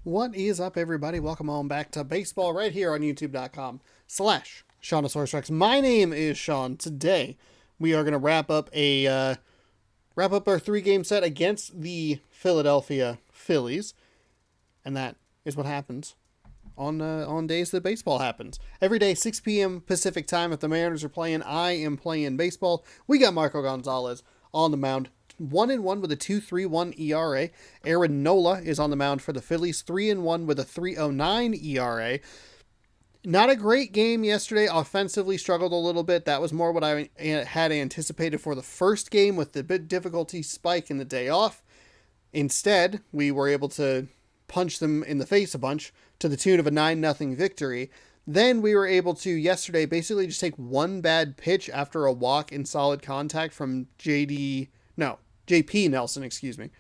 What is up, everybody? Welcome on back to baseball right here on youtube.com/Shaunosaurus Rex. My name is Sean. Today, we are going to wrap up our 3-game set against the Philadelphia Phillies, and that is what happens on days that baseball happens. Every day, 6 p.m. Pacific time. If the Mariners are playing, I am playing baseball. We got Marco Gonzalez on the mound. 1-1 with a 2.31 ERA. Aaron Nola is on the mound for the Phillies. 3-1 with a 3.09 ERA. Not a great game yesterday. Offensively struggled a little bit. That was more what I had anticipated for the first game with the bit difficulty spike in the day off. Instead, we were able to punch them in the face a bunch to the tune of a 9-0 victory. Then we were able to yesterday basically just take one bad pitch after a walk in solid contact from JP Nelson, excuse me.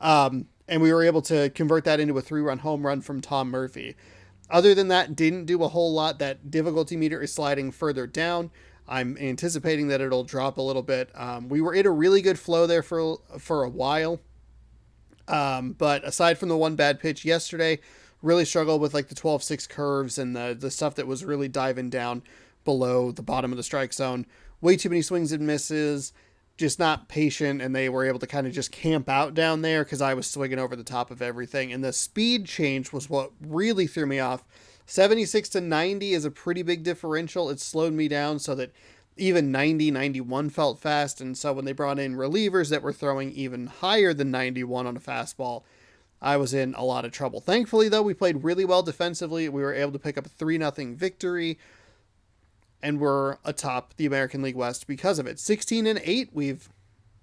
And we were able to convert that into a 3-run home run from Tom Murphy. Other than that, didn't do a whole lot. That difficulty meter is sliding further down. I'm anticipating that it'll drop a little bit. We were in a really good flow there for a while. But aside from the one bad pitch yesterday, really struggled with like the 12-6 curves and the stuff that was really diving down below the bottom of the strike zone. Way too many swings and misses. Just not patient, and they were able to kind of just camp out down there because I was swinging over the top of everything. And the speed change was what really threw me off. 76 to 90 is a pretty big differential. It slowed me down so that even 90, 91 felt fast. And so when they brought in relievers that were throwing even higher than 91 on a fastball, I was in a lot of trouble. Thankfully, though, we played really well defensively. We were able to pick up a 3-0 victory, and we're atop the American League West because of it. 16-8,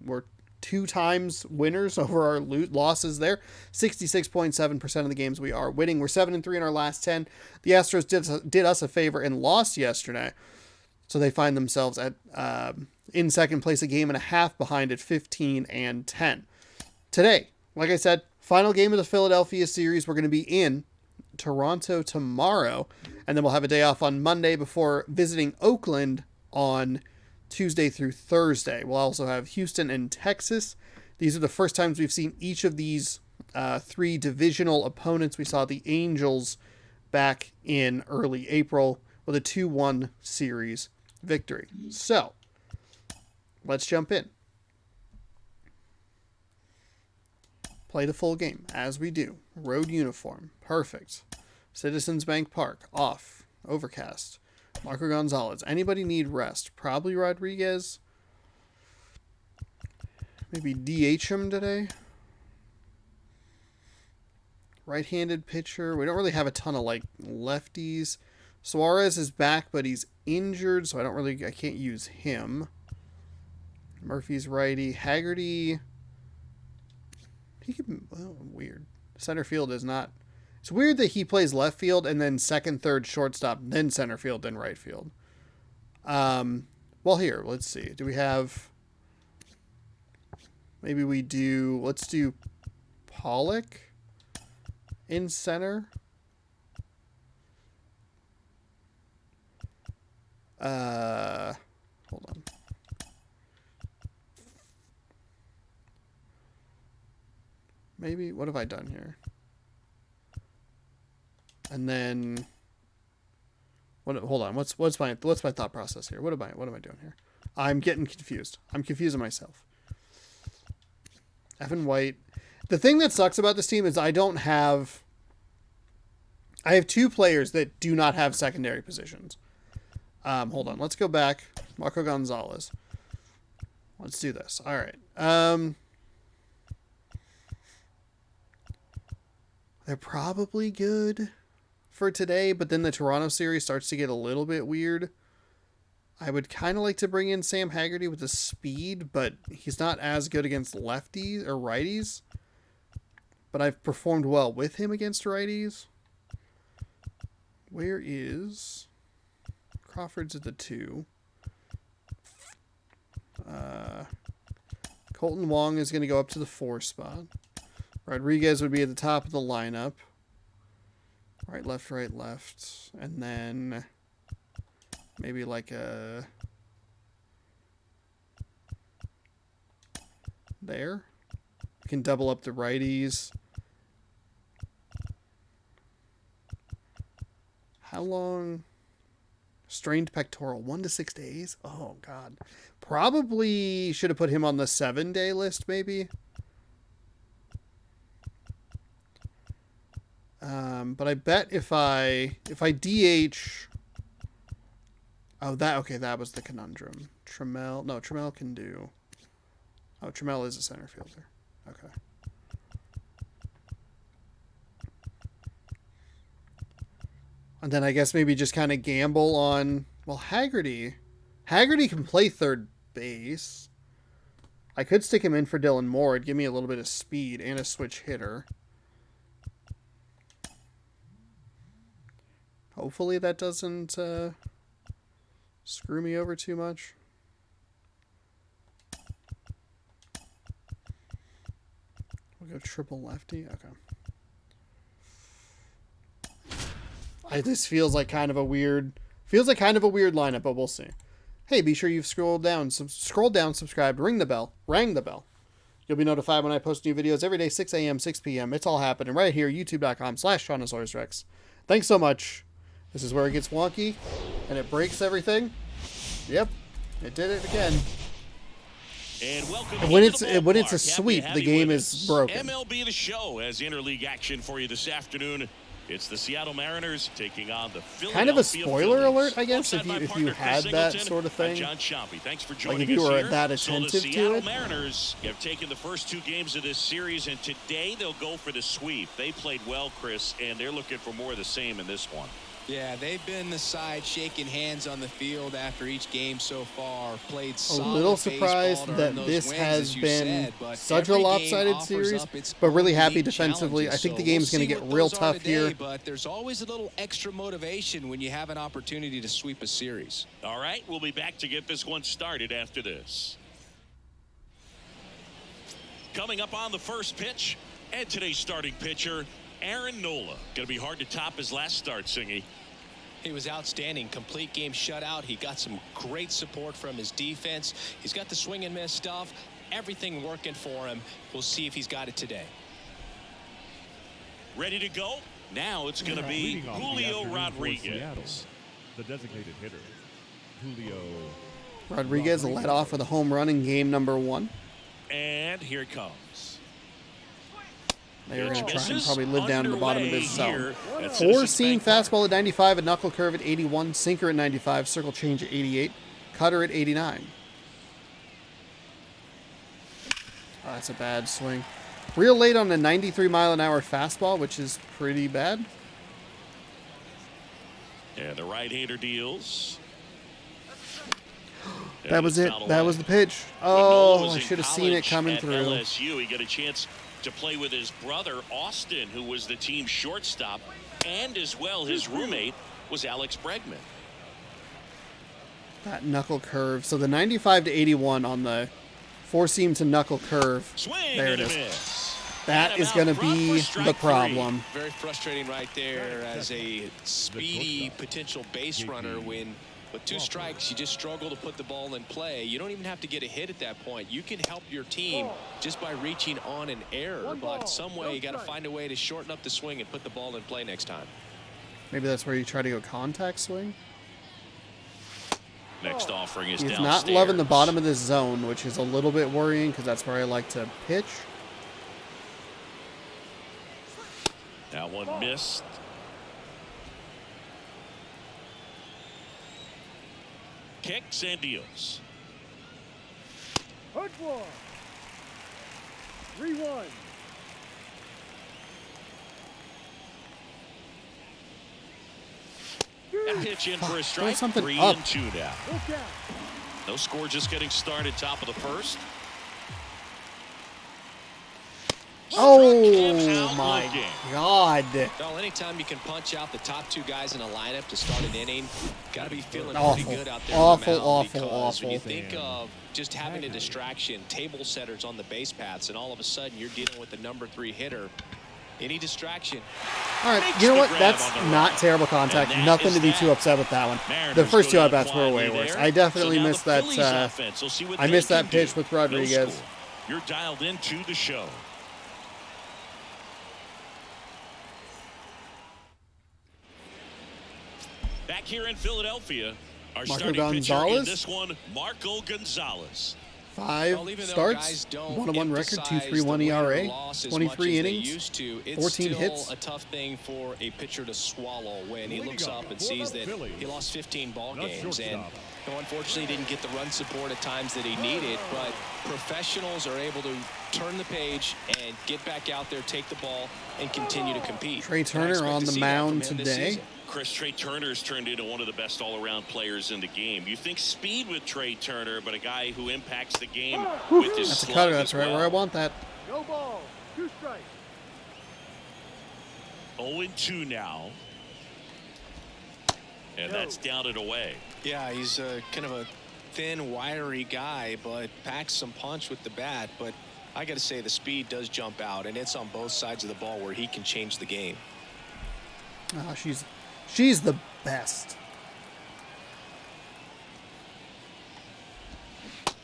we're 2 times winners over our losses there. 66.7% of the games we are winning. We're 7-3 in our last 10. The Astros did us a favor and lost yesterday, so they find themselves at in second place, a game and a half behind at 15-10. Today, like I said, final game of the Philadelphia series. We're going to be in Toronto tomorrow, and then we'll have a day off on Monday before visiting Oakland on Tuesday through Thursday. We'll also have Houston and Texas. These are the first times we've seen each of these 3 divisional opponents. We saw the Angels back in early April with a 2-1 series victory. So let's jump in. Play the full game, as we do. Road uniform, perfect. Citizens Bank Park, off. Overcast. Marco Gonzalez. Anybody need rest? Probably Rodriguez. Maybe DH him today. Right-handed pitcher. We don't really have a ton of lefties. Suarez is back, but he's injured, so I can't use him. Murphy's righty. Haggerty. He could, weird. Center field is not. It's weird that he plays left field and then second, third, shortstop, then center field, then right field. Well, here, let's see. Do we have? Maybe we do. Let's do Pollock in center. Hold on. Maybe, what have I done here? And then, hold on, what's my thought process here? What am I doing here? I'm getting confused. I'm confusing myself. Evan White. The thing that sucks about this team is I have 2 players that do not have secondary positions. Hold on, let's go back. Marco Gonzalez. Let's do this. All right. They're probably good for today, but then the Toronto series starts to get a little bit weird. I would kind of like to bring in Sam Haggerty with the speed, but he's not as good against lefties or righties. But I've performed well with him against righties. Where is Crawford's at the 2? Colton Wong is going to go up to the 4 spot. Rodriguez would be at the top of the lineup. Right, left. And then maybe there. We can double up the righties. How long? Strained pectoral, 1 to 6 days. Oh God, probably should have put him on the 7-day list, maybe. But I bet if I DH. Oh, that was the conundrum. Trammell can do. Oh, Trammell is a center fielder. Okay. And then I guess maybe just kind of gamble on, well, Haggerty. Haggerty can play third base. I could stick him in for Dylan Moore. It'd give me a little bit of speed and a switch hitter. Hopefully that doesn't screw me over too much. We'll go triple lefty. Okay. This feels like kind of a weird lineup, but we'll see. Hey, be sure you've scrolled down, subscribed, rang the bell. You'll be notified when I post new videos every day, 6 a.m., 6 p.m. It's all happening right here, youtube.com/TrontosaurusRex. Thanks so much. This is where it gets wonky, and it breaks everything. Yep, it did it again. And welcome when it's a sweep, the game is broken. MLB The Show has interleague action for you this afternoon. It's the Seattle Mariners taking on the Philadelphia kind of a spoiler Phillies. alert, I guess, if you had that sort of thing. John Chompy. Thanks for joining like if you were us here. that attentive so the Seattle to it. Mariners have taken the first 2 games of this series, and today they'll go for the sweep. They played well, Chris, and they're looking for more of the same in this one. Yeah, they've been the side shaking hands on the field after each game so far. Played a little surprised that this has been such a lopsided series, but really happy defensively. I think the game's going to get real tough here. But there's always a little extra motivation when you have an opportunity to sweep a series. All right, we'll be back to get this one started after this. Coming up on the first pitch, and today's starting pitcher, Aaron Nola. Going to be hard to top his last start, Singy. He was outstanding. Complete game shutout. He got some great support from his defense. He's got the swing and miss stuff. Everything working for him. We'll see if he's got it today. Ready to go? Now it's going to be Julio Rodriguez. The designated hitter, Julio Rodriguez led off with a home run in game number 1. And here it comes. They were going to try and probably live down to the bottom of this zone. Here. 4-seam fastball at 95, a knuckle curve at 81, sinker at 95, circle change at 88, cutter at 89. Oh, that's a bad swing. Real late on the 93-mile-an-hour fastball, which is pretty bad. And the right-hander deals. That was it. That was the pitch. Oh, I should have seen it coming through. LSU, he got a chance to play with his brother, Austin, who was the team shortstop, and as well his roommate was Alex Bregman. That knuckle curve. So the 95 to 81 on the 4-seam to knuckle curve. Swing there it and is. miss. That is going to be the problem. Very frustrating right there as a speedy potential base runner when with 2 strikes you just struggle to put the ball in play. You don't even have to get a hit at that point. You can help your team just by reaching on an error, but some way you got to find a way to shorten up the swing and put the ball in play next time. Maybe that's where you try to go contact swing. Next offering is He's downstairs. not loving the bottom of this zone, which is a little bit worrying because that's where I like to pitch. That one missed. Kicks and deals. Hood ball. 3-1. A pitch in for a strike. something 3-2 now. Look out. No score, just getting started. Top of the first. Oh my God. Well, anytime you can punch out the top 2 guys in a lineup to start an inning, got to be feeling Awful. pretty good out there. Awful. When you think of just having a distraction, table setters on the base paths, and all of a sudden you're dealing with the number 3 hitter. Any distraction. All right, you know what? That's not terrible contact. Nothing to be too upset with that one. The first 2 at-bats were way worse. I definitely missed that. I missed that pitch with Rodriguez. You're dialed into the show. Back here in Philadelphia, our Marco starting pitcher in Gonzalez? this one, Marco Gonzalez. 5 Well, even though starts, guys don't 1-1 record, emphasize 2.31 the win or ERA, loss as 23 much as they innings, used to, it's 14 still hits. a tough thing for a pitcher to swallow when he looks up and for sees the that Phillies, he lost 15 ball the games. And shortstop. unfortunately, didn't get the run support at times that he needed. But professionals are able to turn the page and get back out there, take the ball, and continue to compete. Trey And I Turner expect on to the see that from mound him this today. season. Chris, Trey Turner's turned into one of the best all-around players in the game. You think speed with Trey Turner, but a guy who impacts the game with his That's a slug cutter. That's as right well. where I want that. No ball. 2 strikes. 0-2 now. And that's down and away. Yeah, he's kind of a thin, wiry guy, but packs some punch with the bat. But I got to say, the speed does jump out, and it's on both sides of the ball where he can change the game. Oh, she's the best.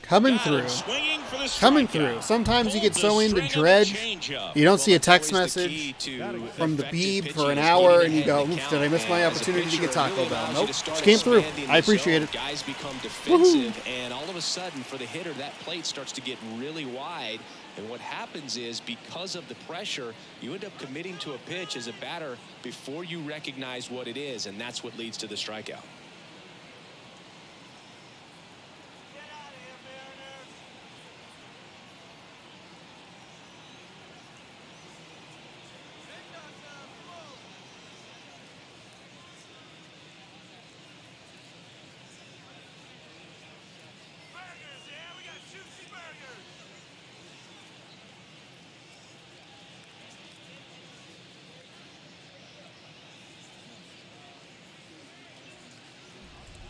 Coming Got him through. swinging for the Coming strikeout. through. Sometimes you Pulled get the so into string on the dredge, changeup. you don't see a Well, text that's always the key message to from the effective Beeb for an pitching is hour, getting and you ahead go, in the oof, did I miss count. my And as a opportunity to pitcher, get it Taco really Bell? allows you Nope, to start just came through. expanding I the appreciate zone. it. Guys become defensive, and all of a sudden, for the hitter, that plate starts to get really wide. And what happens is, because of the pressure, you end up committing to a pitch as a batter before you recognize what it is, and that's what leads to the strikeout.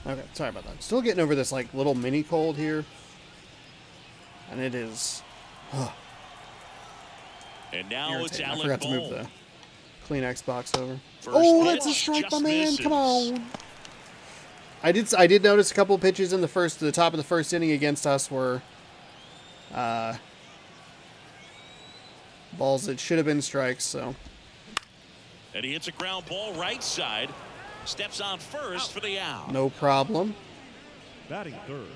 Okay, sorry about that. Still getting over this like little mini cold here, and it is. And now it's irritating. I Alec forgot to move Bohm. the Kleenex box over. First Oh, pitch that's a strike, my just man! misses. Come on. I did notice a couple of pitches in the top of the first inning against us were balls that should have been strikes. So And he hits a ground ball right side. Steps on first for the out. no problem. Batting third.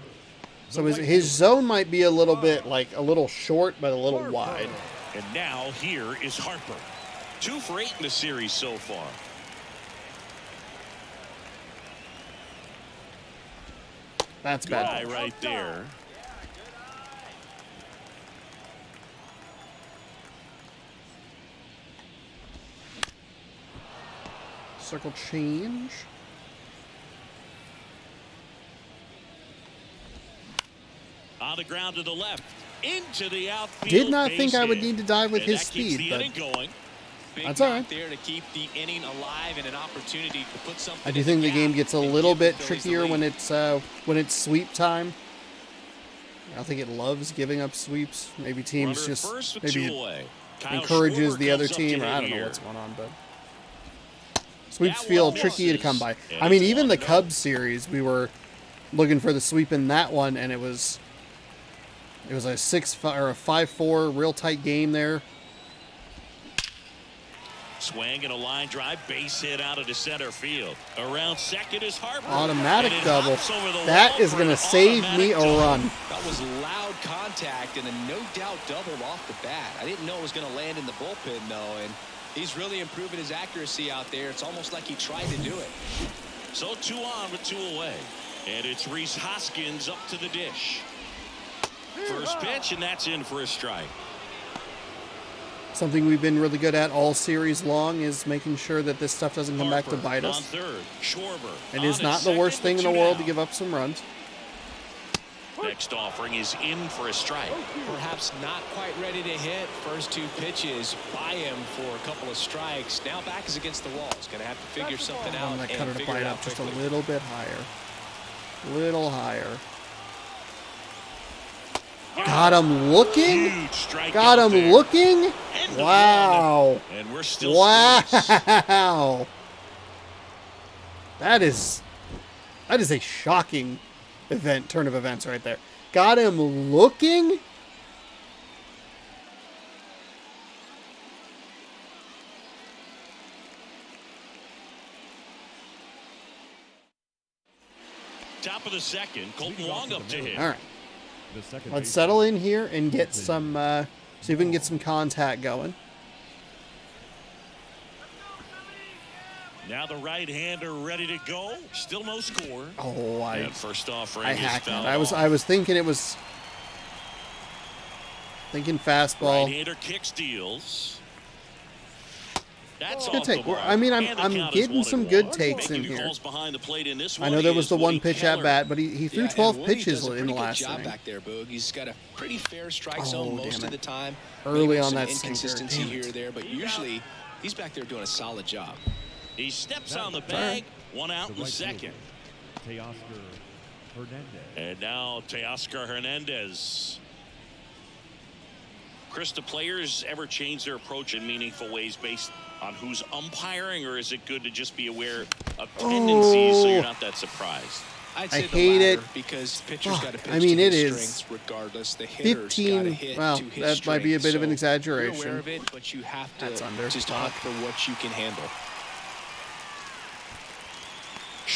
So his zone might be a little bit like a little short, but a little wide. And now here is Harper. 2 for 8 in the series so far. That's Guy bad. right there. Circle change. On the ground to the left. Into the outfield. Did not base think I would hit. need to dive with And his that keeps speed, the but inning going. Big That's all knock right. there to keep the inning alive and an opportunity to put something. I do in think the gap game gets a and little give the bit Phillies the trickier lead. when it's sweep time. I don't think it loves giving up sweeps. Maybe teams Runner at just first with maybe 2 it away. Kyle encourages Schwarber the other comes up team. to Or I hit don't know here. what's going on, but sweeps That feel one tricky to misses. come by. And I mean, it's even the 1-0. Cubs series, we were looking for the sweep in that one, and it was a 6-5 or a 5-4 real tight game there. Swing and a line drive, base hit out into center field. Around second is Harper. Automatic And it double. hops over the That wall is for going to an save me automatic a double. run. That was loud contact and a no doubt double off the bat. I didn't know it was going to land in the bullpen though, and he's really improving his accuracy out there. It's almost like he tried to do it. So 2 on with 2 away. And it's Rhys Hoskins up to the dish. First pitch, and that's in for a strike. Something we've been really good at all series long is making sure that this stuff doesn't come back to Harper bite on us. third. Schwarber It on is at not the worst second thing in with the 2 world to down. give up some runs. Next offering is in for a strike. Perhaps not quite ready to hit. First 2 pitches by him for a couple of strikes. Now back is against the wall. He's going to have to figure something out I'm going to and cut her to figure bite it up out just a quickly. little bit higher. Little higher. Got him looking? Huge strike Got out him there. looking? End of Wow. one. And we're still scoreless. Wow. That is a shocking turn of events right there. Got him looking? Top of the second, Colton Wong up to hit. All right. The second Let's baseman. settle in here and get some, see if we can get some contact going. Now the right-hander ready to go. Still no score. Oh, And first off, I hacked it. I was thinking it was fastball. Right-hander kick steals. That's Good off the take. mark. I mean, And the I'm count is getting some 1-1. good takes in Making here. calls behind the plate in this I one know there is was the one Woody pitch Keller. at bat, but he threw Yeah, 12 and Woody pitches does a in pretty the last good job inning. back there, Boog. He's got a pretty fair strike Oh, zone most damn of it. the time. Early Maybe on some that sinker. inconsistency Damn here it. or there, but usually he's back there doing a solid job. He steps on the bag. One out The in the right second. fielder, Teoscar Hernandez. And now Teoscar Hernandez. Chris, do players ever change their approach in meaningful ways based on who's umpiring, or is it good to just be aware of tendencies so you're not that surprised? I'd I say the hate latter it. because pitcher's got to pitch I mean, to it his is strengths regardless. The hitter's got to 15. hit Well, to his that might be a bit of an strengths. So exaggeration. you're aware of it, but you have to That's under. just Fuck. hunt for what you can handle.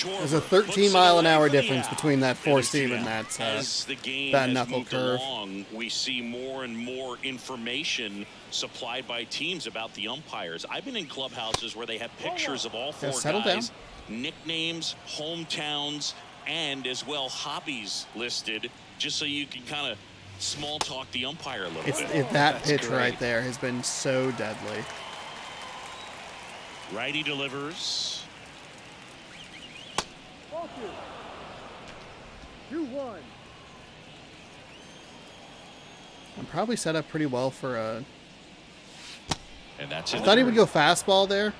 There's a 13-mile-an-hour difference between that four-seam and that As the game that has knuckle moved curve. along, we see more and more information supplied by teams about the umpires. I've been in clubhouses where they have pictures of all four settle guys, nicknames, hometowns, and as well hobbies listed, just so you can kind of small talk the umpire a little bit. That That's pitch great. right there has been so deadly. Righty delivers. 2-1. I'm probably set up pretty well for a. And that's I in thought the he would go fastball there.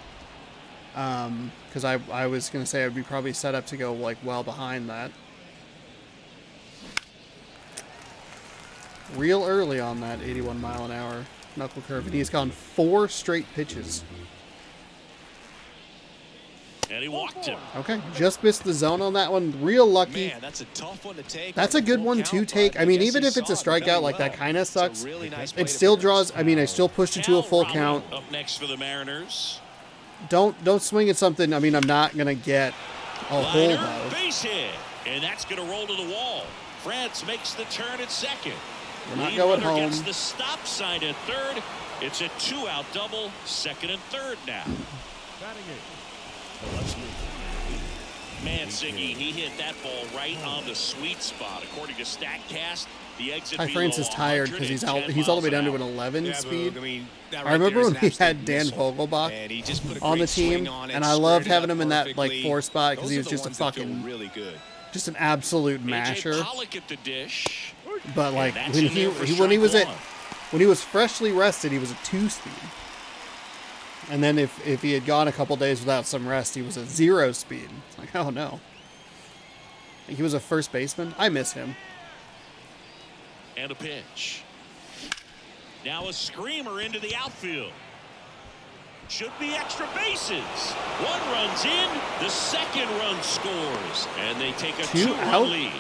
Because I was gonna say I'd be probably set up to go like well behind that. Real early on that 81-mile-an-hour knuckle curve, and he's gone 4 straight pitches. And he walked him. Okay, just missed the zone on that one. Real lucky. Man, that's a tough one to take. That's a good one to take. I mean, even if it's a strikeout, like that kind of sucks. Really nice plate It still appearance. draws. I mean, I still pushed it to a full Cal count. Rowland up next for the Mariners. Don't swing at something. I mean, I'm not gonna get a hold Liner, of. base hit, and that's going to roll to the wall. France makes the turn at second. We're not Lead going runner home. gets the stop sign at third. It's a 2-out double, second and third now. Batting it. The left fielder. Mancini, he hit that ball right on the sweet spot. According to StatCast, the exit Ty France is tired because he's all the way down to an 11 Yeah, speed. Boog, I mean, that I remember there is when an we absolute had Dan missile. Vogelbach And he just put a on the great swing team, on it, and I loved squared it having up him in that like perfectly. 4 spot because Those he are was the just a ones that feel fucking, really good. just an absolute AJ masher. Pollock at the dish. But like And that's when in there for when he was strike at one. when he was freshly rested, he was a 2-speed. And then if he had gone a couple days without some rest, he was a 0 speed. It's like, oh no. He was a first baseman. I miss him. And a pitch. Now a screamer into the outfield. Should be extra bases. One run's in. The second run scores. And they take a 2 2-run out. lead.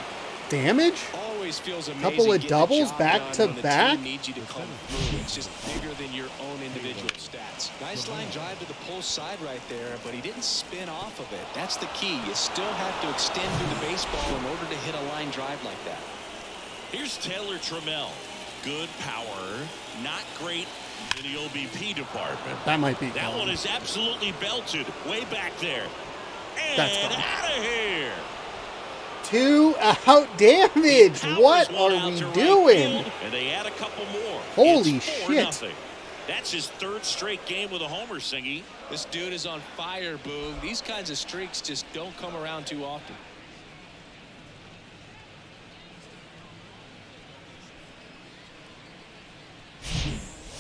Damage? Always feels amazing. Couple of getting the doubles job back done to when the back? team needs you to come through. It's just bigger than your own individual stats. Nice line drive to the pull side right there, but he didn't spin off of it. That's the key. You still have to extend through the baseball in order to hit a line drive like that. Here's Taylor Trammell. Good power. Not great in the OBP department. That might be That gone. one is absolutely belted. Way back there. That's And gone. out of here. 2 out damage. Powers What one are out we to right doing? field, and they add a couple more. Holy It's shit. 4-0. That's his 3rd straight game with a homer, Singy. This dude is on fire, Boog. These kinds of streaks just don't come around too often.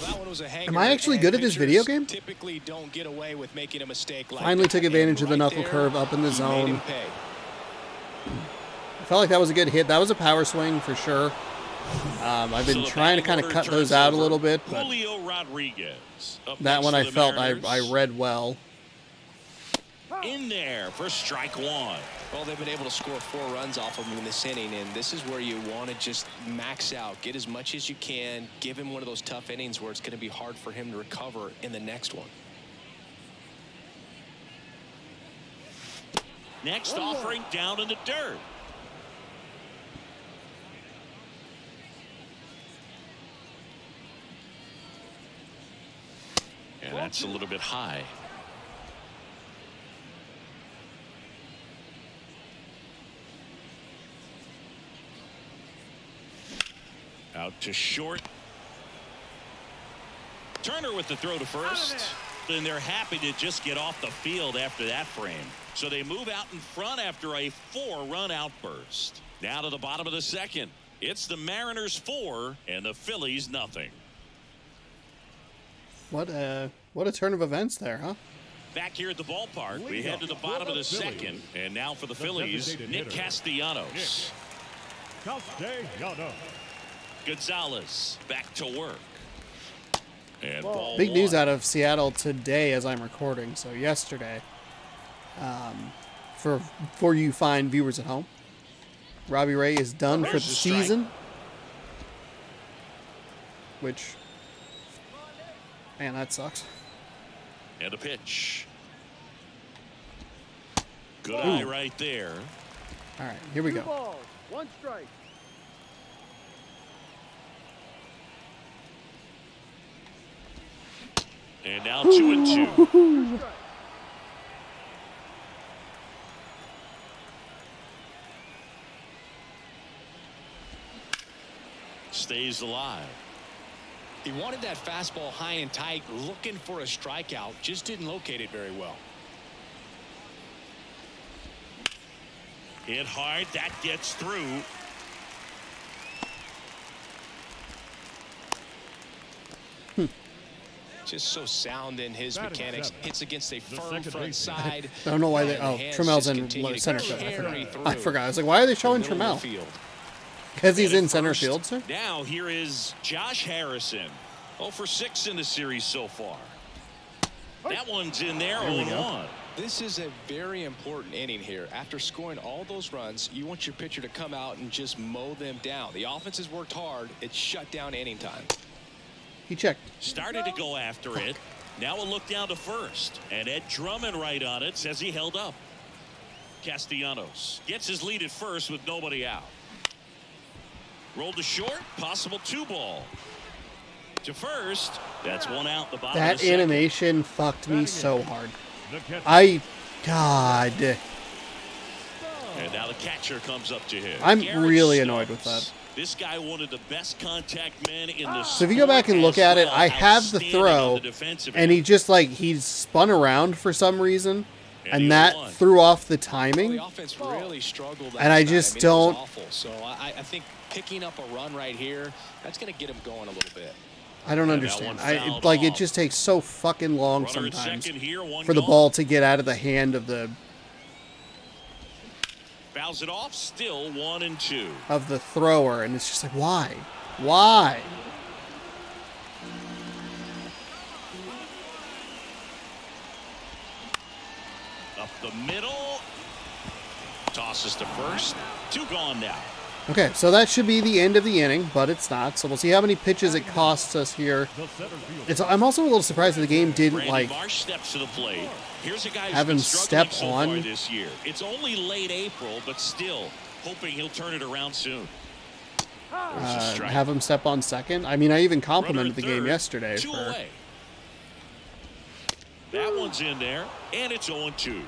That one was a hanger, Am I actually and good at this video pitchers game? Typically don't get away with making a mistake like Finally that. took advantage of the And knuckle right curve there, up in the he zone. made him pay. I felt like that was a good hit. That was a power swing for sure. I've been So the trying to batting kind of order cut turns those out a over. little bit, but Julio Rodriguez. Up that next one for I the felt Mariners. I read well. In there for strike one. Well, they've been able to score 4 runs off of him in this inning, and this is where you want to just max out, get as much as you can, give him one of those tough innings where it's going to be hard for him to recover in the next one. Next offering down in the dirt. And that's a little bit high. Out to short. Turner with the throw to first. And they're happy to just get off the field after that frame. So they move out in front after a 4-run outburst. Now to the bottom of the second. It's the Mariners 4 and the Phillies nothing. What a turn of events there, huh? Back here at the ballpark, we head to the bottom of the second. And now for the Phillies, Nick Castellanos. Castellanos. Gonzalez back to work. And ball Big news one. out of Seattle today as I'm recording. So yesterday, for you fine viewers at home, Robbie Ray is done for the There's a strike. season. Which, man, that sucks. And a pitch. Good eye right there. All right, here we go. 2 balls, 1 strike. And now 2-2. 2 strikes. Stays alive. He wanted that fastball high and tight, looking for a strikeout, just didn't locate it very well. Hit hard. That gets through. Just so sound in his Batting mechanics. seven. Hits against a firm second front baseman. side. I don't know why they. And the Oh, hands Tramel's just in continue to center field. carry I through forgot. I was like, why are they showing the middle Tramel? of the field. Because he's And in at center first, field, sir. Now here is Josh Harrison. 0 for 6 in the series so far. That one's in there, There we go. 0-1. This is a very important inning here. After scoring all those runs, you want your pitcher to come out and just mow them down. The offense has worked hard. It's shut down inning time. He checked. Started to go after it. Now a look down to first. And Ed Drummond right on it says he held up. Castellanos gets his lead at first with nobody out. Rolled to short. Possible 2-ball. To first. That's 1 out. The bottom of That the second. animation fucked me so hard. The catcher. God. And now the catcher comes up to him. I'm Garrett really Stubbs. annoyed with that. This guy, one of the best contact men in the So if you go back and look at it, I have the throw, and he just he's spun around for some reason, and that threw off the Well, timing. the offense really struggled. And I last just night. It was don't- awful. So I think picking up a run right here, that's going to get him going a little bit. I don't And that understand. one It fouled just takes so fucking long Runner at sometimes second here, 1 for the gone. ball to get out of the hand of the Fouls it off. Still 1-2. thrower, and it's just like, why? Up the middle. Tosses to first. 2 gone now. Okay, so that should be the end of the inning, but it's not. So we'll see how many pitches it costs us here. The center field. I'm also a little surprised that the game didn't Randy Marsh steps to the plate. Here's a guy who's have been him struggling step so far on. this year. It's only late April, but still hoping he'll turn it around soon. There's a strike. have him step on second. I mean, I even Runner complimented at the game third, yesterday 2 for away. That one's in there, and it's 0-2.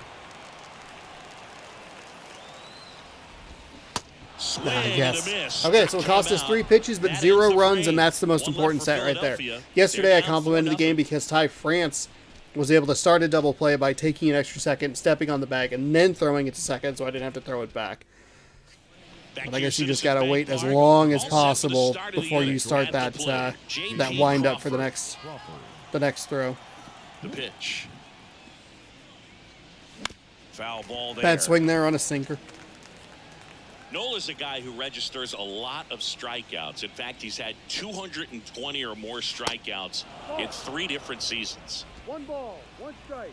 Swing I and guess. a miss. Okay, so it Came cost us out. 3 pitches, but That 0 ends the runs, frame. and that's the most One left important for set right there. Philadelphia. Yesterday, They're I down complimented the 4-0. game because Ty France was able to start a double play by taking an extra second, stepping on the bag, and then throwing it to second, so I didn't have to throw it back. Back But I here, guess you just Citizens got to Bank wait as Park. long as All set for the possible start of the before you inning. start At the that plate, JP that wind up for the Crawford. next throw. The pitch. Foul ball there. Bad swing there on a sinker. Nola's a guy who registers a lot of strikeouts. In fact, he's had 220 or more strikeouts in 3 different seasons. 1 ball, 1 strike.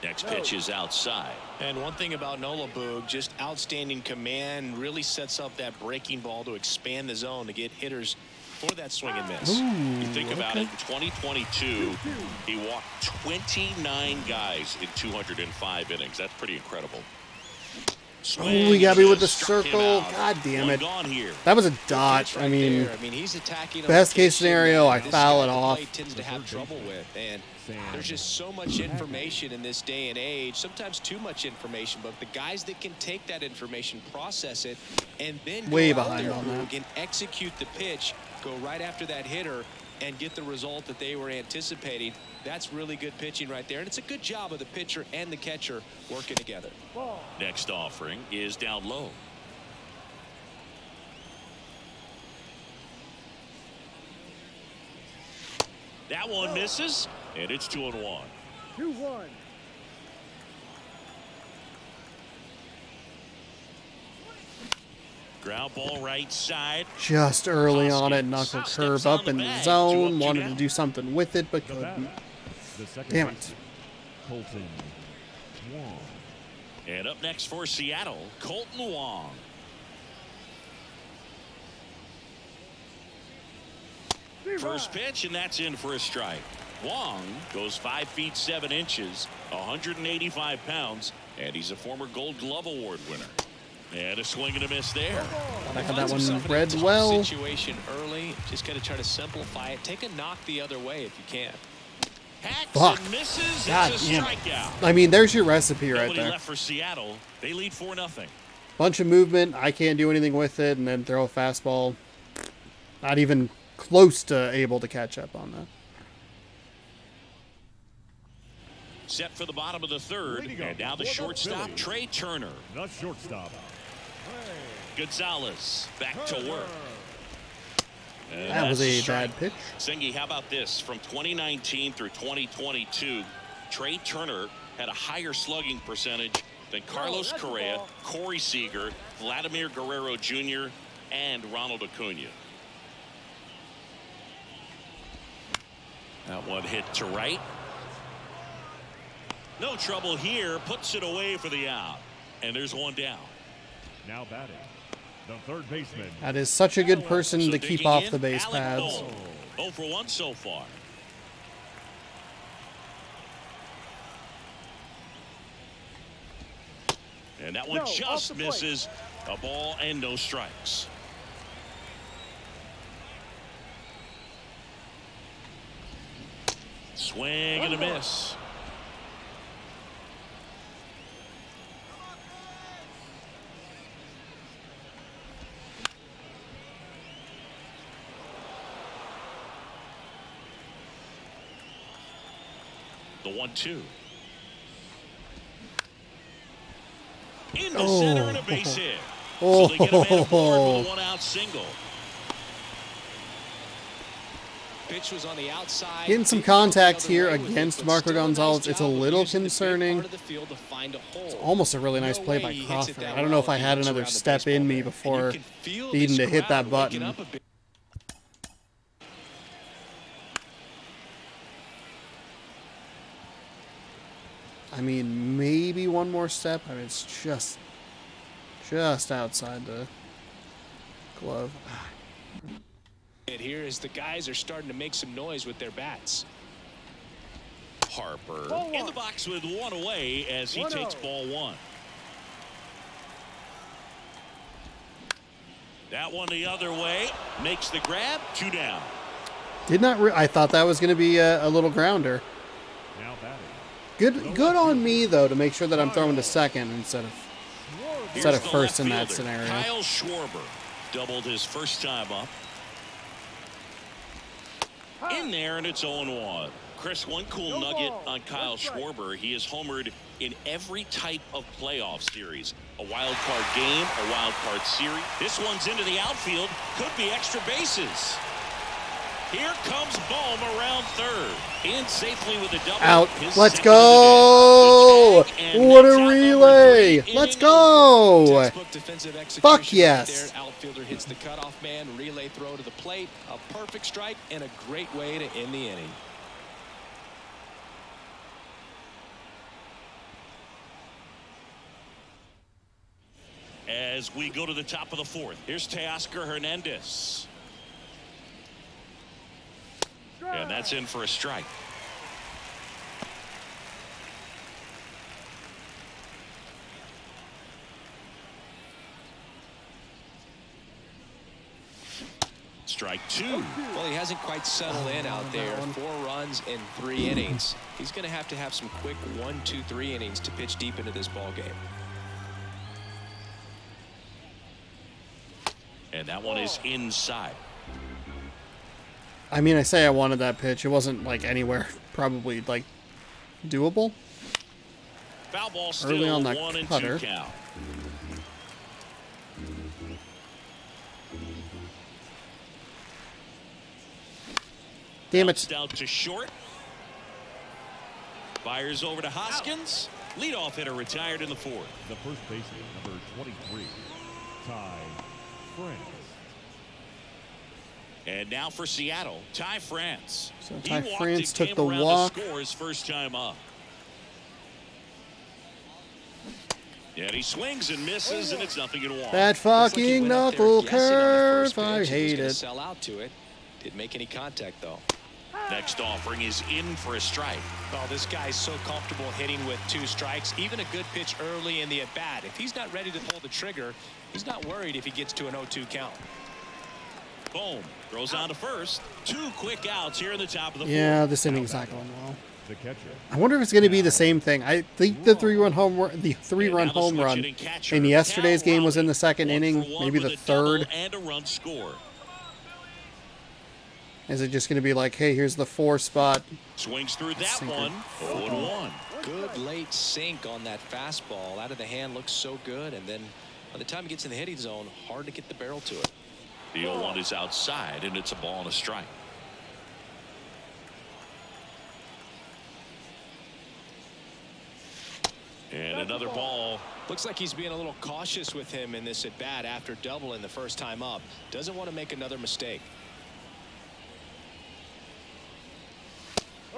Next pitch is outside. And one thing about Nola Boog, just outstanding command, really sets up that breaking ball to expand the zone to get hitters for that swing and miss. You think about it, in 2022, he walked 29 guys in 205 innings. That's pretty incredible. Oh, he got me with the Struck him circle. out. God damn One it. gone here. That was a Pitch dot. right I mean, there. He's attacking on best a case pitch scenario, that I this foul guy it at the off. plate tends to have trouble with, and there's just so much information in this day and age, sometimes too much information, but the guys that can take that information, process it, and then Way go out behind there, on that. Boog, and execute the pitch, go right after that hitter, and get the result that they were anticipating. That's really good pitching right there, and it's a good job of the pitcher and the catcher working together. Next offering is down low. That one misses, and it's 2-1. 2-1. Ground ball right side. Just early on it, Hoskins knuckle steps curve on up the in the bag. 2 up, zone. 2 Wanted to down. do something with it, but The batter, couldn't. the second Damn it. baseman, Colton Wong. And up next for Seattle, Colton Wong. First pitch, and that's in for a strike. Wong goes 5 feet 7 inches, 185 pounds, and he's a former Gold Glove Award winner. And a swing and a miss there. I got that Finds one himself in a read tough well. Situation early, just got to try to simplify it. Take a knock the other way if you can. Hacks Fuck. and misses. God It's a damn it. strikeout. I mean, there's your recipe right Nobody there. left for Seattle. They lead 4-0. Bunch of movement. I can't do anything with it, and then throw a fastball. Not even close to able to catch up on that. Set for the bottom of the third, Leading and now off the for the shortstop, Phillies. Trey Turner. The shortstop. Gonzalez back to work. And That was that's a strike. bad pitch. Sengi, how about this? From 2019 through 2022, Trey Turner had a higher slugging percentage than Carlos that's a Correa, ball. Corey Seager, Vladimir Guerrero Jr., and Ronald Acuna. That one hit to right. No trouble here. Puts it away for the out. And there's one down. Now batting, the third baseman. That is such a good person So to keep digging off in, the base Alec paths. Bohm. 0 for 1 so far. And that one No, off just the plate. misses. A ball and no strikes. Swing and a miss. The 1-2. Into center and a base hit. So they get a man aboard with a 1-out single. Pitch was on the outside. Getting some Didn't go the contact other here way with it, against but Marco still a nice Gonzalez. It's a job of little using the big concerning. part of the field to find a hole. Almost a really nice No play way by he hits it Crawford. that I don't know if well I he had gets another around the step baseball in me there. And before you can feel needing this to hit that crowd waking button. up a bit. I mean, maybe one more step. I mean, it's just outside the glove. Here as the guys are starting to make some noise with their bats. Harper Ball in one. the box with one away as he 1-0. takes ball one. That one the other way. Makes the grab. 2 down. Did not. I thought that was going to be a little grounder. Now batting, Good on me though to make sure that I'm throwing to second instead of Here's the first left in that fielder, scenario. Kyle Schwarber doubled his first time up. In there, and it's 0-1. Chris, one cool No nugget ball. on Kyle That's right. Schwarber. He has homered in every type of playoff series. A wild card game, a wild card series. This one's into the outfield. Could be extra bases. Here comes Bohm around third. In safely with a double. Out. His Let's second of the go. day. The tag, and What that's a out number relay. 3, Let's inning go. Textbook defensive execution Fuck right yes. there. Outfielder hits the cutoff man, relay throw to the plate, a perfect strike, and a great way to end the inning. As we go to the top of the fourth, here's Teoscar Hernandez. And that's in for a strike. Strike 2. Well, he hasn't quite settled in out there. 4 runs in 3 innings. He's going to have some quick 1, 2, 3 innings to pitch deep into this ball game. And that one is inside. I mean, I say I wanted that pitch. It wasn't like anywhere probably like doable. Foul ball still Early on that 1-2 cutter. count. Damn Bounced it. out to short. Fires over to Hoskins. Leadoff hitter retired in the 4th. The first baseman, number 23, Ty France. And now for Seattle, Ty France. So He Ty walked France and took came the around walk. to score his first time up. And he swings and misses, and it's 0-1. That Looks like he fucking went out there knuckle guessing on the first curve. I pitch. He was hate gonna it. sell out to it. Didn't make any contact, though. Next offering is in for a strike. Oh, this guy's so comfortable hitting with 2 strikes. Even a good pitch early in the at-bat. If he's not ready to pull the trigger, he's not worried if he gets to an 0-2 count. Boom. Throws on to first. 2 quick outs here in the top of the 4th. Yeah, this inning's not going well. The catcher. I wonder if it's going to be the same thing. I think the 3-run home run, home run in yesterday's game was in the second inning, maybe the third. And a run score. Is it just going to be like, hey, here's the 4 spot? Swings through that Sinker. one. 0-1. Good late sink on that fastball. Out of the hand looks so good, and then by the time he gets in the hitting zone, hard to get the barrel to it. The 0-1 is outside, and it's a ball and a strike. And another ball. Looks like he's being a little cautious with him in this at-bat after doubling the first time up. Doesn't want to make another mistake.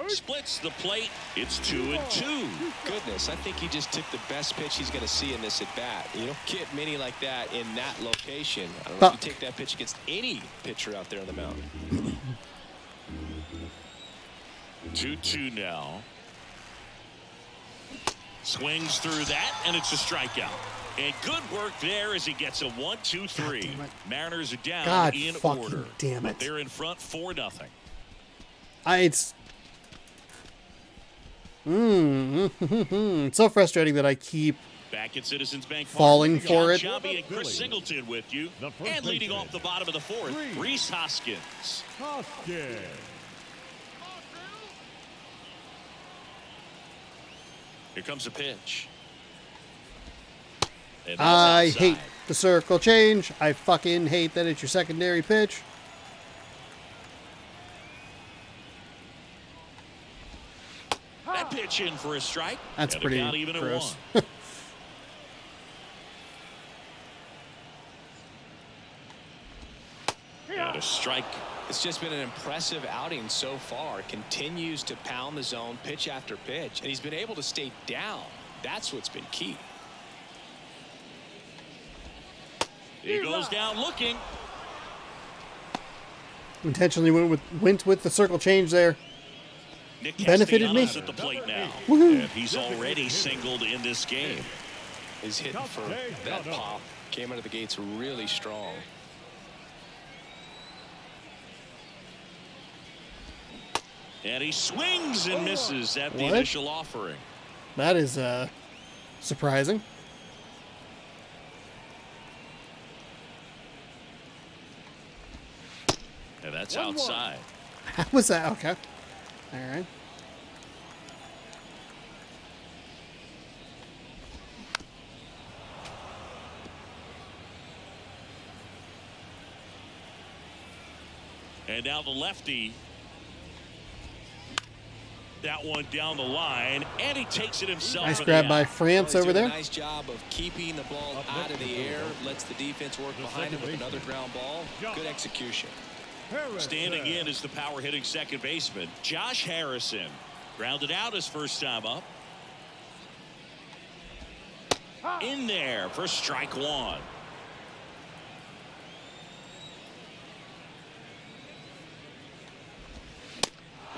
Splits the plate. It's 2-2. Goodness, I think he just took the best pitch he's going to see in this at-bat. You don't get many like that in that location. I don't know if you take that pitch against any pitcher out there on the mound. 2-2 now. Swings through that, and it's a strikeout. And good work there as he gets a 1-2-3. Mariners are down God in fucking order. damn it. But they're in front 4-0. It's so frustrating that I keep Back at Citizens Bank Park, falling for John it. Sciambi and Chris Singleton with you. And leading off the bottom of the 4th, Rhys Hoskins. Hoskins. Here comes a pitch. And that's I outside. hate the circle change. I fucking hate that it's your secondary pitch. That pitch in for a strike. That's And pretty a count even at gross. 1. And a strike. It's just been an impressive outing so far. Continues to pound the zone pitch after pitch, and he's been able to stay down. That's what's been key. He goes down looking. Intentionally went with the circle change there. Nick Benefited me. Castellanos at the plate now. Woohoo. And he's already singled in this game. He's hitting for that pop. Came out of the gates really strong. And he swings and misses at the What? initial offering. That is surprising. And that's outside. How was that? Okay. All right. And now the lefty. That one down the line, and he takes it himself. Nice for the grab by out. France He's over doing there. a nice job of keeping the ball out of the air. Lets the defense work behind him with another ground ball. Good execution. Standing in is the power hitting second baseman, Josh Harrison. Grounded out his first time up. In there for strike 1.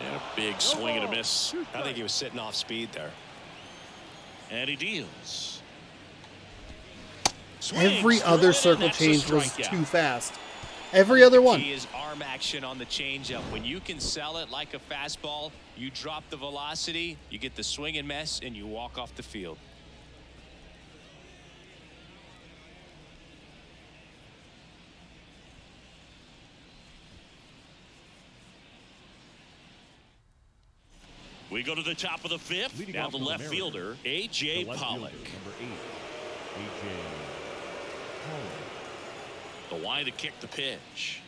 And a big swing and a miss. I think he was sitting off speed there. And he deals. Every Swings other through it, and circle that's a change was strikeout. too fast. Every other one. Key is arm action on the changeup. When you can sell it like a fastball, you drop the velocity, you get the swing and miss, and you walk off the field. We go to the top of the fifth. Leading Now off the for the left Mariners, fielder, the A.J. left Pollock. fielder, number 8, A.J. Pollock. The wide to kick the pitch.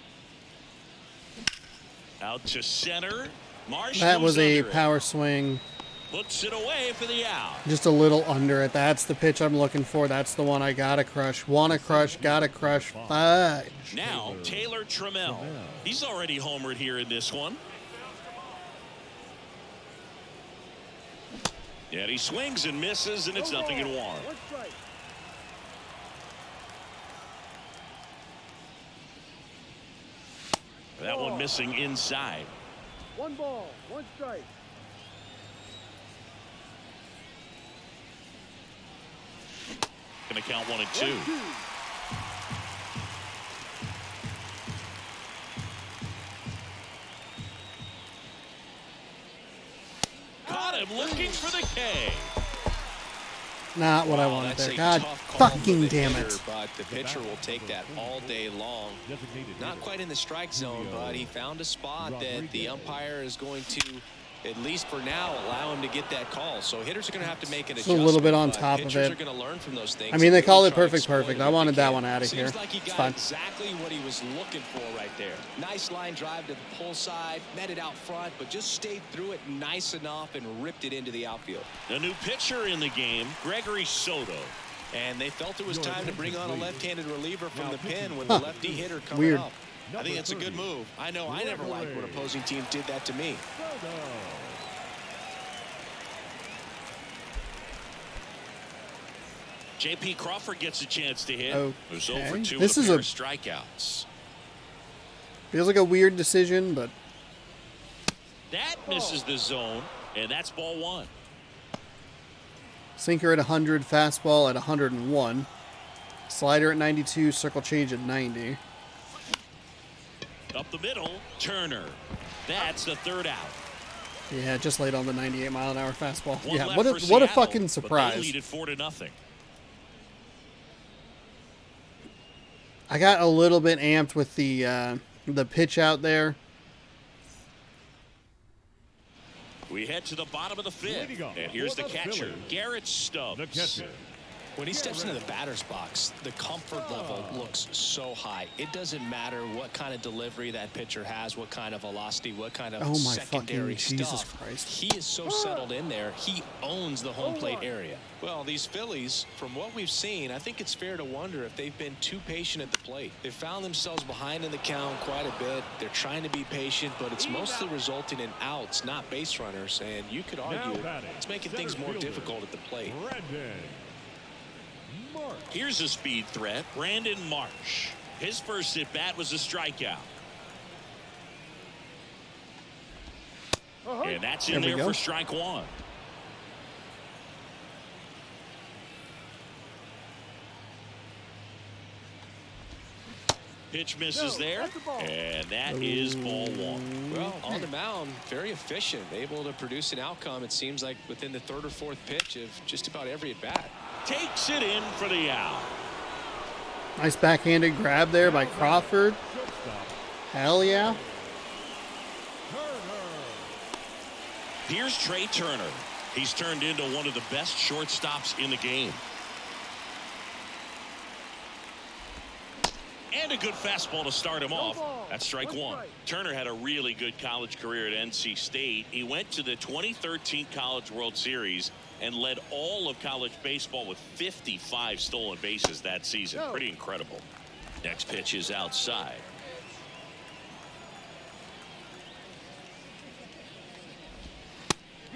Out to center. Marsh That was goes a under it. power swing. Puts it away for the out. Just a little under it. That's the pitch I'm looking for. That's the one I gotta crush. Wanna crush, gotta crush. Fudge. Now Taylor Trammell. He's already homered here in this one. And he swings and misses, and it's 0-1. That one missing inside. 1 ball, 1 strike. Going to count 1 and 2. 1-2. Caught him looking for the K. Not what I Wow, wanted that's there. a God tough call for fucking the damn hitter, it. But the pitcher will take that all day long. Designated Not hitter. quite in the strike zone, but he found a spot that the umpire is going to, at least for now, allow him to get that call. So hitters are going to have to make an Just a adjustment. little bit on but top of pitchers it. are going to learn from those things. I mean, they and call really it try to perfect, exploit perfect. it I if wanted they that can. one out of here. Seems like he It's got fine. exactly what he was looking for right there. Nice line drive to the pull side, met it out front, but just stayed through it nice enough and ripped it into the outfield. The new pitcher in the game, Gregory Soto. And they felt it was time to bring on a left-handed reliever from Now the pen pitching with for a the lefty Phillies. hitter coming Weird. up. I think it's a good Number 30. move. I know I never liked when opposing teams did that to me. Soto. J.P. Crawford gets a chance to hit. Okay. There's over 2 This with is a pair a- of strikeouts. Feels like a weird decision, but That misses the zone, and that's ball 1. sinker at 100, fastball at 101, slider at 92, circle change at 90. Up the middle, Turner. That's the 3rd out. Yeah, just laid on the 98 mile an hour fastball. One Yeah, left what for a Seattle, fucking But they surprise. lead it 4-0. I got a little bit amped with the pitch out there. We head to the bottom of the 5th. Leading off And here's the for the catcher, Phillies. Garrett Stubbs. The catcher. When he steps into the batter's box, the comfort level looks so high. It doesn't matter what kind of delivery that pitcher has, what kind of velocity, what kind of Oh my secondary fucking Jesus stuff. Christ. He is so settled in there. He owns the home plate area. Well, these Phillies, from what we've seen, I think it's fair to wonder if they've been too patient at the plate. They've found themselves behind in the count quite a bit. They're trying to be patient, but it's mostly resulting in outs, not base runners. And you could argue batting, it's making center things more fielder, difficult at the plate. Brandon Marsh. Here's a speed threat, Brandon Marsh. His first at bat was a strikeout. And that's in There we there go. for strike 1. Pitch misses there, and that is ball 1. Well, on the mound, very efficient, able to produce an outcome, it seems like, within the 3rd or 4th pitch of just about every at-bat. Takes it in for the out. Nice backhanded grab there by Crawford. Hell yeah. Here's Trey Turner. He's turned into one of the best shortstops in the game. And a good fastball to start him off. That's strike 1. Turner had a really good college career at NC State. He went to the 2013 College World Series and led all of college baseball with 55 stolen bases that season. Pretty incredible. Next pitch is outside.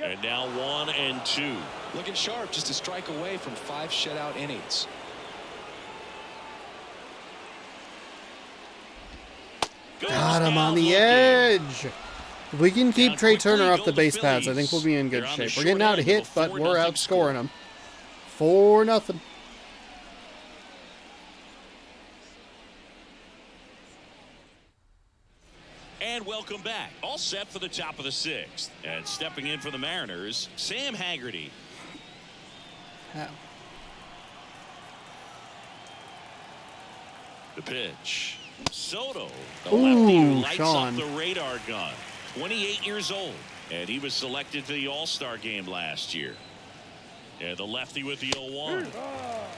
And now 1-2. Looking sharp, just a strike away from 5 shutout innings. Got him on the edge. If we can keep Trey Turner off the base paths, I think we'll be in good shape. We're getting out of hit, but we're outscoring them. 4-0. And welcome back. All set for the top of the 6th. And stepping in for the Mariners, Sam Haggerty. The pitch. Soto, the lefty who lights up the radar gun. 28 years old. And he was selected to the All-Star game last year. And the lefty with the 0-1.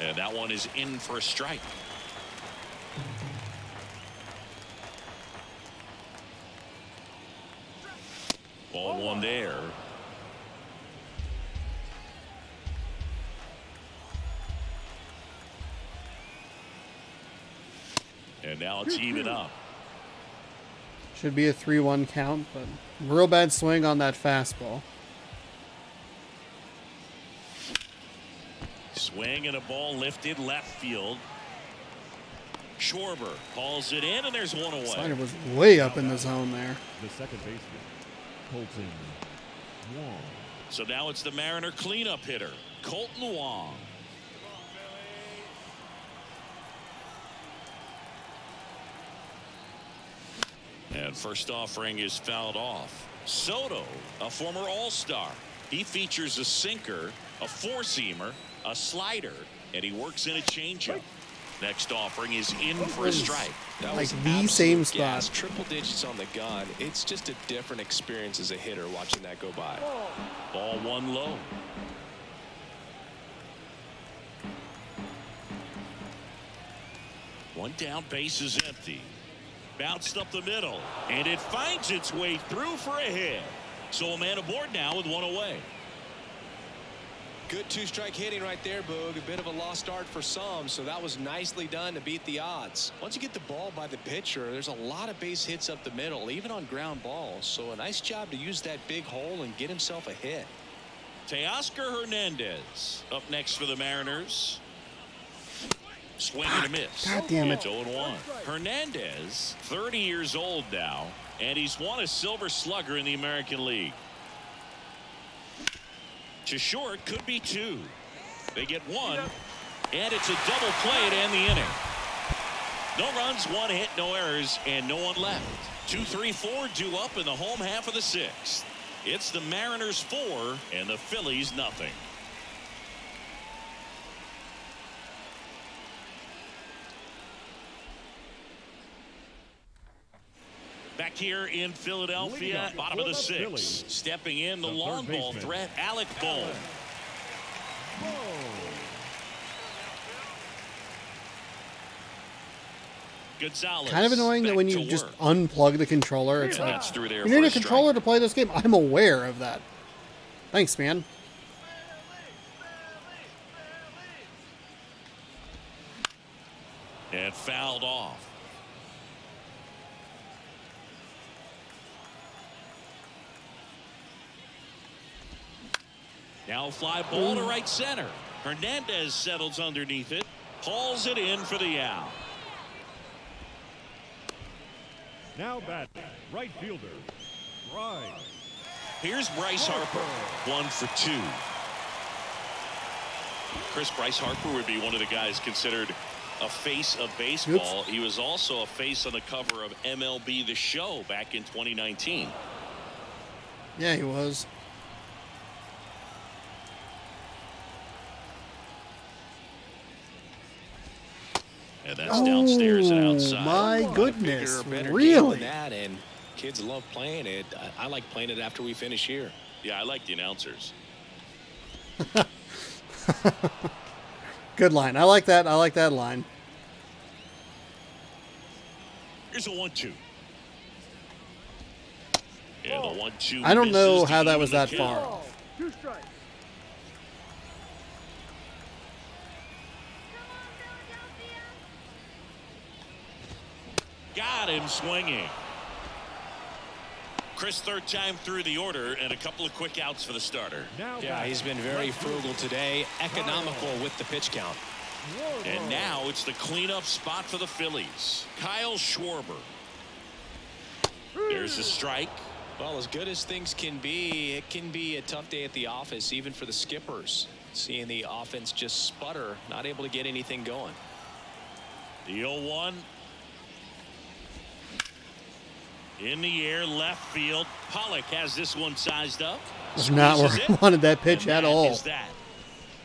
And that one is in for a strike. Ball 1 there. And now it's even up. Should be a 3-1 count, but real bad swing on that fastball. Swing and a ball lifted left field. Schwarber hauls it in, and there's one away. Slider was way up in the zone there. The second baseman, Colton Wong. So now it's the Mariner cleanup hitter, Colton Wong. And first offering is fouled off. Soto, a former All-Star. He features a sinker, a four-seamer, a slider, and he works in a changeup. Next offering is in for a strike. That like was the same absolute spot. gas. Triple digits on the gun. It's just a different experience as a hitter watching that go by. Ball 1 low. One down, base is empty. Bounced up the middle, and it finds its way through for a hit. So a man aboard now with one away. Good two-strike hitting right there, Boog. A bit of a lost start for some, so that was nicely done to beat the odds. Once you get the ball by the pitcher, there's a lot of base hits up the middle, even on ground balls. So a nice job to use that big hole and get himself a hit. Teoscar Hernandez up next for the Mariners. Swing and a miss. God damn it. It's 0-1. Hernandez, 30 years old now, and he's won a Silver Slugger in the American League. To short, could be 2. They get 1, and it's a double play to end the inning. No runs, 1 hit, no errors, and no one left. 2-3-4 due up in the home half of the 6th. It's the Mariners 4 and the Phillies nothing. Back here in Philadelphia, bottom of the 6th. Stepping in the long ball threat, Alec Bohm. Gonzalez. Kind of annoying that when you just unplug the controller, it's like, you need a controller to play this game. I'm aware of that. Thanks, man. And fouled off. Now fly ball to right center. Hernandez settles underneath it. Hauls it in for the out. Now batting, right fielder, Bryce. Here's Bryce Harper, 1 for 2. Bryce Harper would be one of the guys considered a face of baseball. Oops. He was also a face on the cover of MLB The Show back in 2019. Yeah, he was. And that's downstairs and outside. My goodness, better really? Than that, and kids love playing it. I like playing it after we finish here. Yeah, I like the announcers. Good line. I like that. I like that line. Here's a 1-2. And the 1-2. I don't know how that was that far. 2 strikes. Got him swinging. Chris, third time through the order, and a couple of quick outs for the starter. Yeah, he's been very frugal today, economical with the pitch count. And now it's the cleanup spot for the Phillies. Kyle Schwarber. There's a strike. Well, as good as things can be, it can be a tough day at the office, even for the skippers. Seeing the offense just sputter, not able to get anything going. The 0-1. In the air, left field. Pollock has this one sized up. That's not where I wanted that pitch at all. Is that.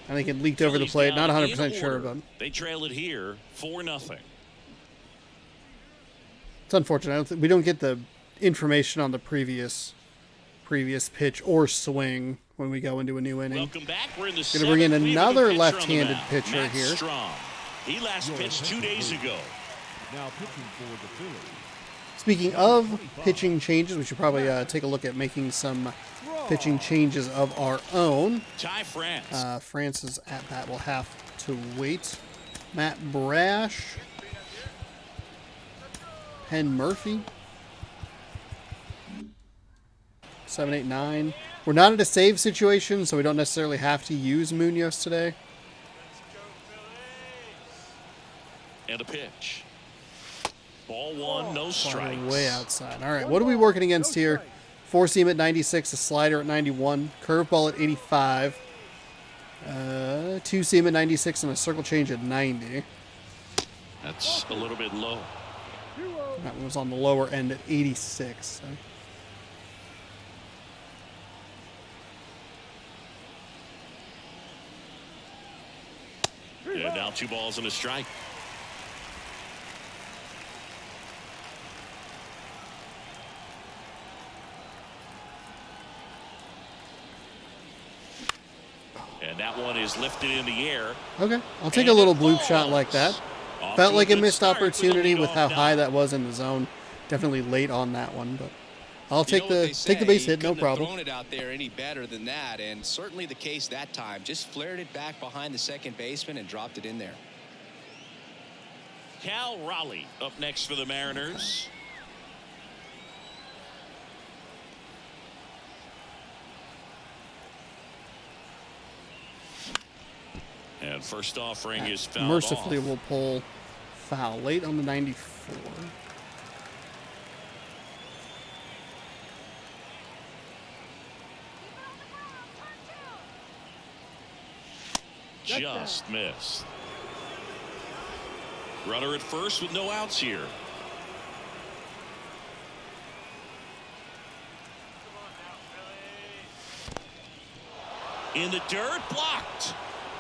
I think it leaked over the plate. Not 100% sure, but they trail it here 4-0. It's unfortunate. We don't get the information on the previous pitch or swing when we go into a new inning. Welcome back. We're in the Going to bring in another left-handed pitcher Matt here. Strong. He last pitched 2 days ago. Now pitching for the Phillies. Speaking of pitching changes, we should probably take a look at making some pitching changes of our own. Ty France. France's at-bat will have to wait. Matt Brash. Penn Murphy. 7, 8, 9. We're not in a save situation, so we don't necessarily have to use Munoz today. And a pitch. Ball one, no strikes. Way outside. All right, what are we working against here? Four-seam at 96, a slider at 91, curveball at 85, two-seam at 96, and a circle change at 90. That's a little bit low. That one was on the lower end at 86. So. Yeah, now 2 balls and a strike. And that one is lifted in the air. Okay, I'll take a little bloop shot like that. Felt like a missed opportunity with how high that was in the zone. Definitely late on that one, but I'll take the base hit, no problem. Thrown it out there any better than that, and certainly the case that time. Just flared it back behind the second baseman and dropped it in there. Cal Raleigh up next for the Mariners. And first offering is fouled Mercifully, off. we'll pull foul late on the 94. Just missed. Runner at first with no outs here. In the dirt, blocked.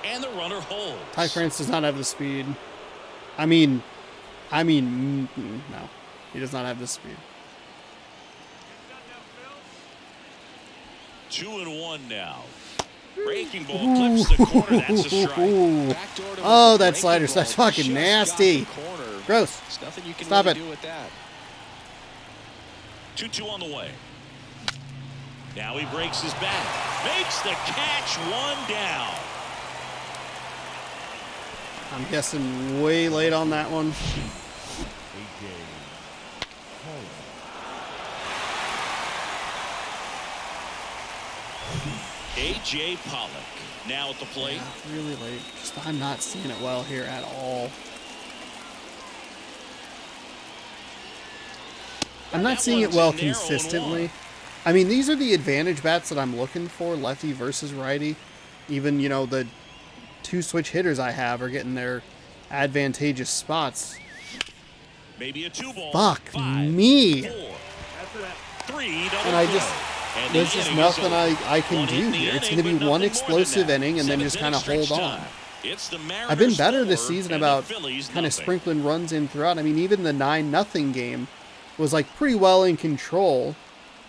And the runner holds. Ty France does not have the speed. I mean, no. He does not have the speed. 2-1 now. Breaking ball clips the corner. That's a strike. Oh, that slider. That's fucking nasty. Gross. There's nothing you can Stop really it. do with that. 2-2 on the way. Now he breaks his back. Makes the catch, 1 down. I'm guessing way late on that one. A.J. Pollock now at the plate. Yeah, really late. I'm not seeing it well here at all. I'm not seeing it well consistently. I mean, these are the advantage bats that I'm looking for, lefty versus righty. Even, you know, the 2 switch hitters I have are getting their advantageous spots. Maybe a 2-ball. Fuck 5, me. 4, 3, And I just, there's just nothing I can do here. It's going to be one explosive inning and then just kind of hold on. I've been better this season about kind of sprinkling runs in throughout. I mean, even the 9-0 game was like pretty well in control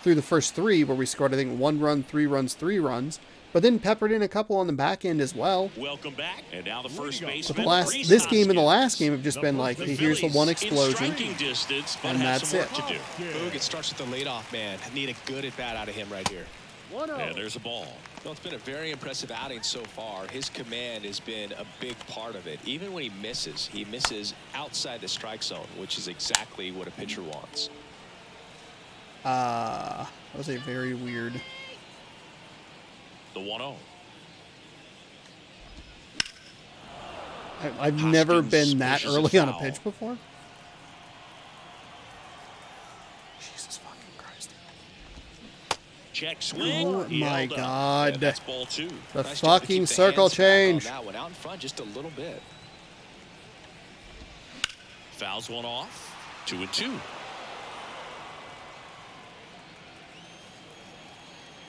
through the first 3 where we scored, I think, 1 run, 3 runs, 3 runs. But then peppered in a couple on the back end as well. Welcome back. And now the first But baseman. this game and the last game have just been like, hey, here's the one explosion, Distance, and that's it. Boog, it starts with the leadoff man. Need a good at bat out of him right here. And there's a ball. Well, it's been a very impressive outing so far. His command has been a big part of it. Even when he misses outside the strike zone, which is exactly what a pitcher wants. That was a very weird. The 1-0. I've never been that early on a pitch before. Jesus fucking Christ. Check swing. Oh my God. That's ball 2. The Nice job to fucking keep the circle hands back on change. that one. Out in front just a little bit. Fouls one off. 2-2.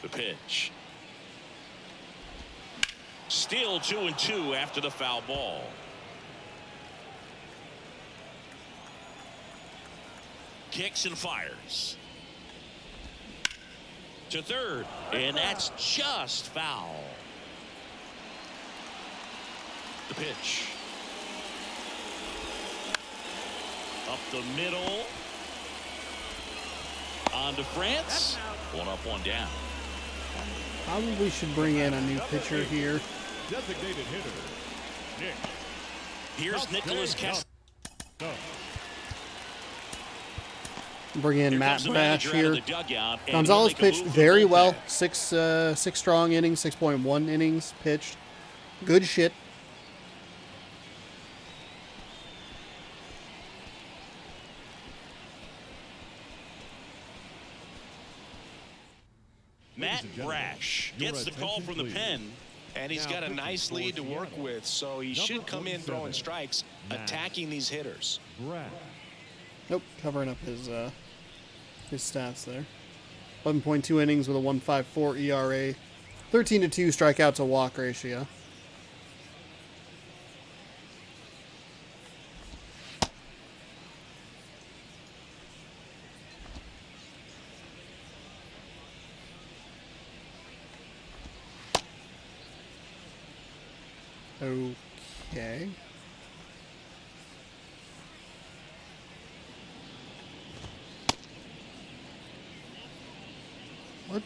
The pitch. Still 2-2 after the foul ball. Kicks and fires. To third, and that's just foul. The pitch. Up the middle. On to France. One up, one down. Probably should bring in a new pitcher here. Designated hitter, Nick. Here's Nicholas Kess. Bring in Matt Brash here. Dugout, Gonzalez pitched very well. Six strong innings, 6.1 innings pitched. Good shit. Matt Brash gets the call from the pen. And he's got a nice lead to work with, so he should come in throwing strikes, attacking these hitters. Nope, covering up his stats there. 11.2 innings with a 1.54 ERA. 13-2 strikeout to walk ratio. Okay. What?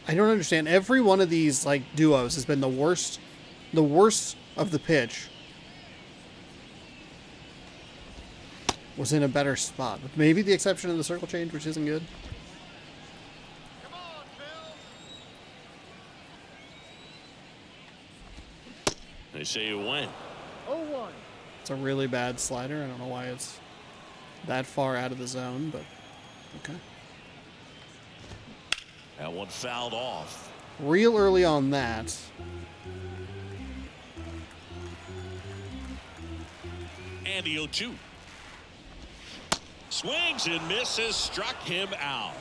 I don't understand. Every one of these like duos has been the worst of the pitch was in a better spot. With maybe the exception of the circle change, which isn't good. They say you win. 0-1. It's a really bad slider. I don't know why it's that far out of the zone, but okay. That one fouled off. Real early on that. And the 0-2. Swings and misses, struck him out.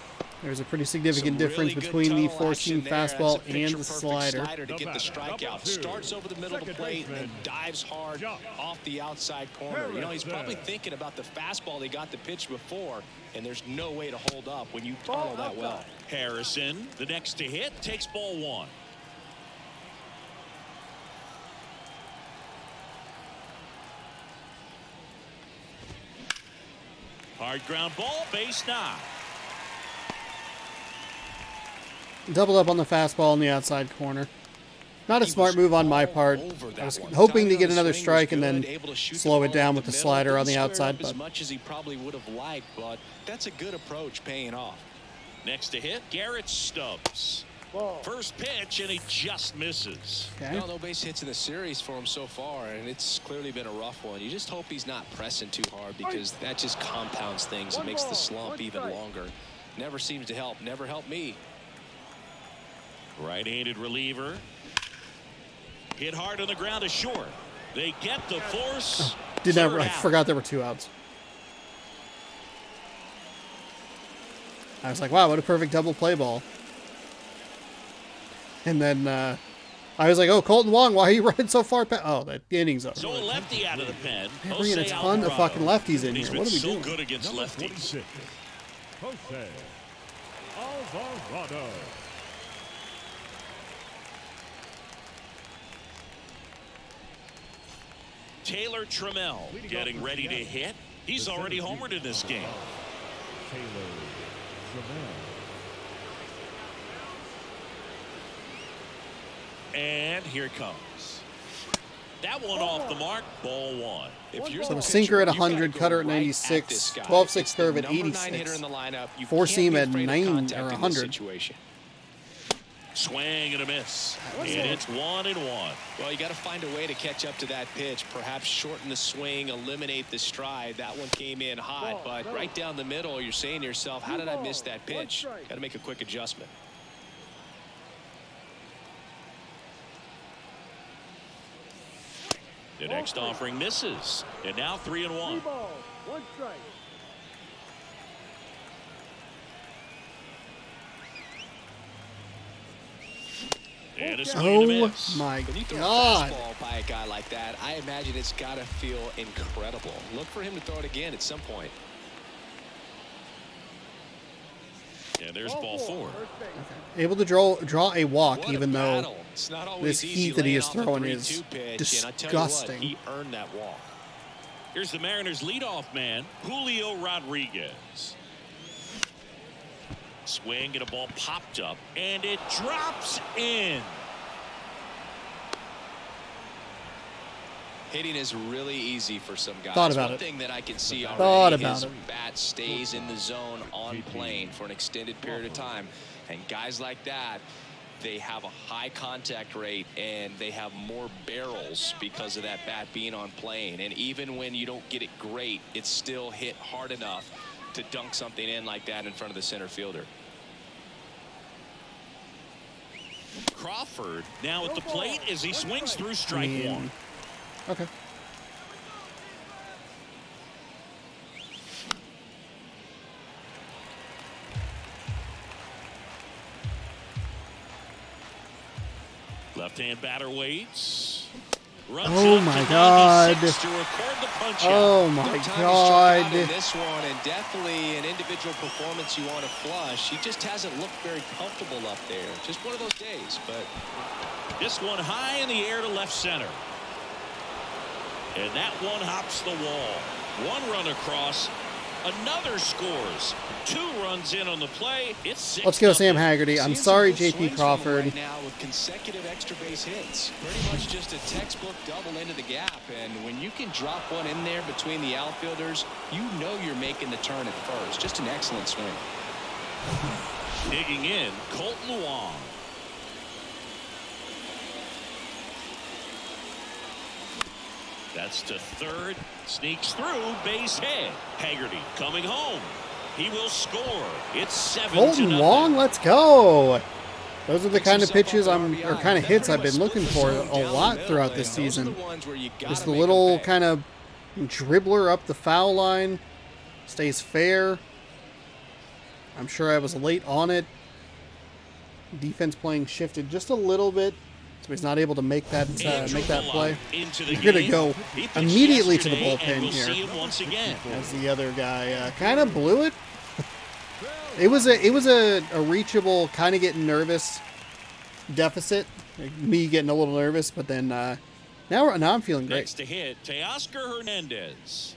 There's a pretty significant Some difference really between the good four-seam tunnel action there. fastball That's a and the picture-perfect slider. To get the strikeout. Starts over the middle of the plate and then dives hard off the outside corner. You know, he's probably thinking about the fastball they got the pitch before, and there's no way to hold up when you tunnel that well. Harrison, the next to hit, takes ball one. Hard ground ball, base knock. Double up on the fastball in the outside corner. Not a smart move on my part. I was hoping to get another strike and then slow it down with the slider on the outside. As much as he probably would have liked, but that's a good approach paying off. Next to hit, Garrett Stubbs. First pitch, and he just misses. Okay. No base hits in the series for him so far, and it's clearly been a rough one. You just hope he's not pressing too hard, because that just compounds things. It makes the slump even longer. Never seems to help. Never helped me. Right-handed reliever. Hit hard on the ground to short. They get the force. I forgot there were two outs. I was like, wow, what a perfect double play ball. And then I was like, oh, Colton Wong, why are you running so far past? Oh, the inning's up. So a lefty out of the pen. They're bringing a ton of fucking lefties in here. He's What are we been doing? so good against lefties. Jose Alvarado. Taylor Trammell getting ready to hit. He's already homered in this game. Taylor Trammell. And here it comes. That one off the mark. Ball 1. If you're So the a sinker pitcher, at you've gotta 100, go cutter at right 96, this guy. 12-6 It's the curve at number 9 hitter 86, in the lineup. You four can't seam be at afraid of 9 contact or in this 100. situation. Swing and a miss. And it's 1-1. Well, you got to find a way to catch up to that pitch. Perhaps shorten the swing, eliminate the stride. That one came in hot, but right down the middle, you're saying to yourself, how did I miss that pitch? Got to make a quick adjustment. The next offering misses. And now 3-1. 3 balls, 1 strike. And a swing and a Oh miss. my When you throw God. a fastball by a guy like that, I imagine it's got to feel incredible. Look for him to throw it again at some point. And there's ball 4. First base. Able to draw a walk, What a even though battle. It's not always this easy heat that he laying is off a throwing 3-2 is pitch, and I tell you what, disgusting. he earned that walk. Here's the Mariners leadoff man, Julio Rodriguez. Swing and a ball popped up, and it drops in. Hitting is really easy for some guys. Thought about One it. thing that I can see Thought already, about his it. bat stays in the zone on plane for an extended period of time. And guys like that, they have a high contact rate and they have more barrels because of that bat being on plane. And even when you don't get it great, it's still hit hard enough to dunk something in like that in front of the center fielder. Crawford now at the plate as he swings through strike mean, 1. Okay. Left-hand batter waits. Runs Oh up my to God. 96 to record the punch Oh out. my No time to strike out in God. this one, and definitely an individual performance you want to flush. He just hasn't looked very comfortable up there. Just one of those days, but This one high in the air to left center. And that one hops the wall. 1 run across. Another scores. 2 runs in on the play. It's 6. Let's go, Sam Haggerty. I'm seeing some sorry, good JP swings from him Crawford. right now with consecutive extra base hits. Pretty much just a textbook double into the gap, and when you can drop one in there between the outfielders, you know you're making the turn at first. Just an excellent swing. Digging in, Colton Wong. That's to third. Sneaks through, base hit. Haggerty coming home. He will score. It's 7-0. Colton Wong, let's go. Those are the kind of pitches or kind of hits I've been looking for a lot throughout this season. Just the little kind of dribbler up the foul line. Stays fair. I'm sure I was late on it. Defense playing shifted just a little bit, so he's not able to make that play. You're gonna go immediately to the bullpen here, as the other guy kind of blew it. It was a reachable, kind of getting nervous deficit. Like me getting a little nervous, but then now I'm feeling great. Next to hit, Teoscar Hernandez.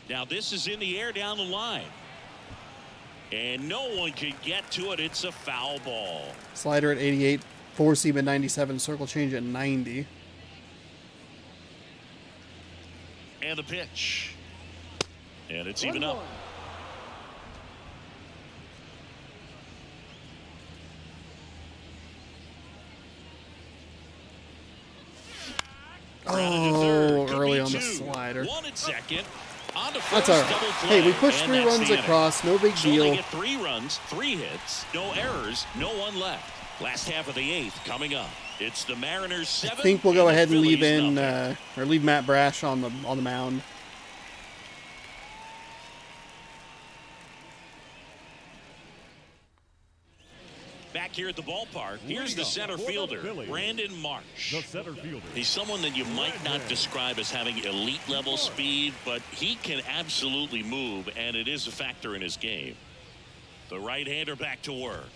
Now this is in the air down the line. And no one can get to it. It's a foul ball. Slider at 88, 4-seam at 97, circle change at 90. And the pitch. And it's even up. Oh, early on the slider. 1 at second. On to That's first, all right. double Hey, we play, pushed and 3 that's runs the inning. across. No big So they deal. get 3 runs, 3 hits, no errors, no one left. Last half of the 8th coming up. It's the Mariners 7. I think we'll go ahead and leave Phillies in nothing. or leave Matt Brash on the mound. Back here at the ballpark, here's the center fielder, Brandon Marsh. The center fielder. He's someone that you might not describe as having elite level speed, but he can absolutely move, and it is a factor in his game. The right-hander back to work.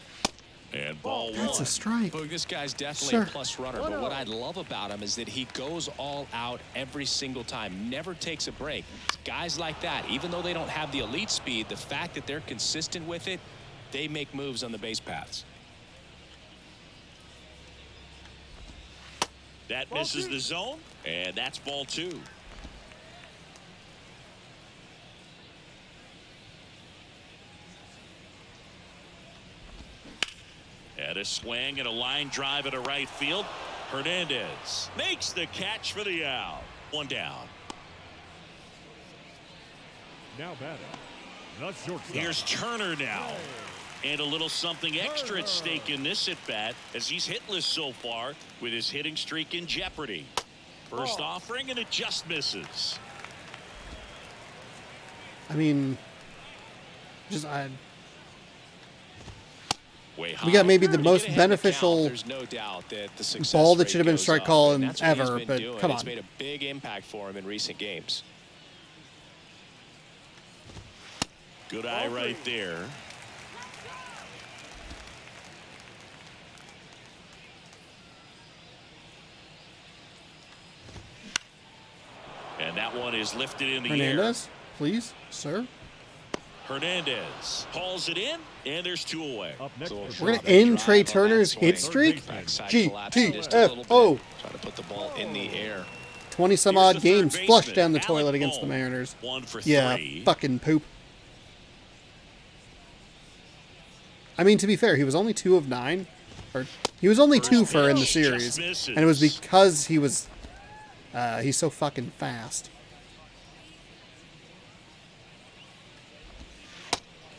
And ball 1. That's a strike. Boog, this guy's definitely Sir. a plus runner, but what I love about him is that he goes all out every single time, never takes a break. Guys like that, even though they don't have the elite speed, the fact that they're consistent with it, they make moves on the base paths. That misses the zone, and that's ball 2. And a swing and a line drive at a right field. Hernandez makes the catch for the out. 1 down. Now batting, the shortstop. Here's Turner now. And a little something extra at stake in this at bat as he's hitless so far with his hitting streak in jeopardy. First offering and it just misses. I mean, Way we got high. maybe the You most get ahead in the count, beneficial there's no doubt that the success ball that rate should have been goes strike up, call and in that's what he's ever, been but doing. come It's on. made a big impact for him in recent games. Good eye right there. And that one is lifted in the Hernandez, please, sir. air. Hernandez hauls it in, and there's 2 away. Up next, So for We're going Drive to end on Trey that Turner's swing. hit streak. Backside G, collapsing T, just a F, little O. bit. Try to put the ball in the air. 20-some Here's odd the third games baseman, flushed down the Alec toilet against the Bohm. Mariners. 1 for Yeah, 3. fucking poop. I mean, to be fair, he was only 2 of 9. Or he was only First 2 for in the pitch series. just misses. And it was because he was he's so fucking fast.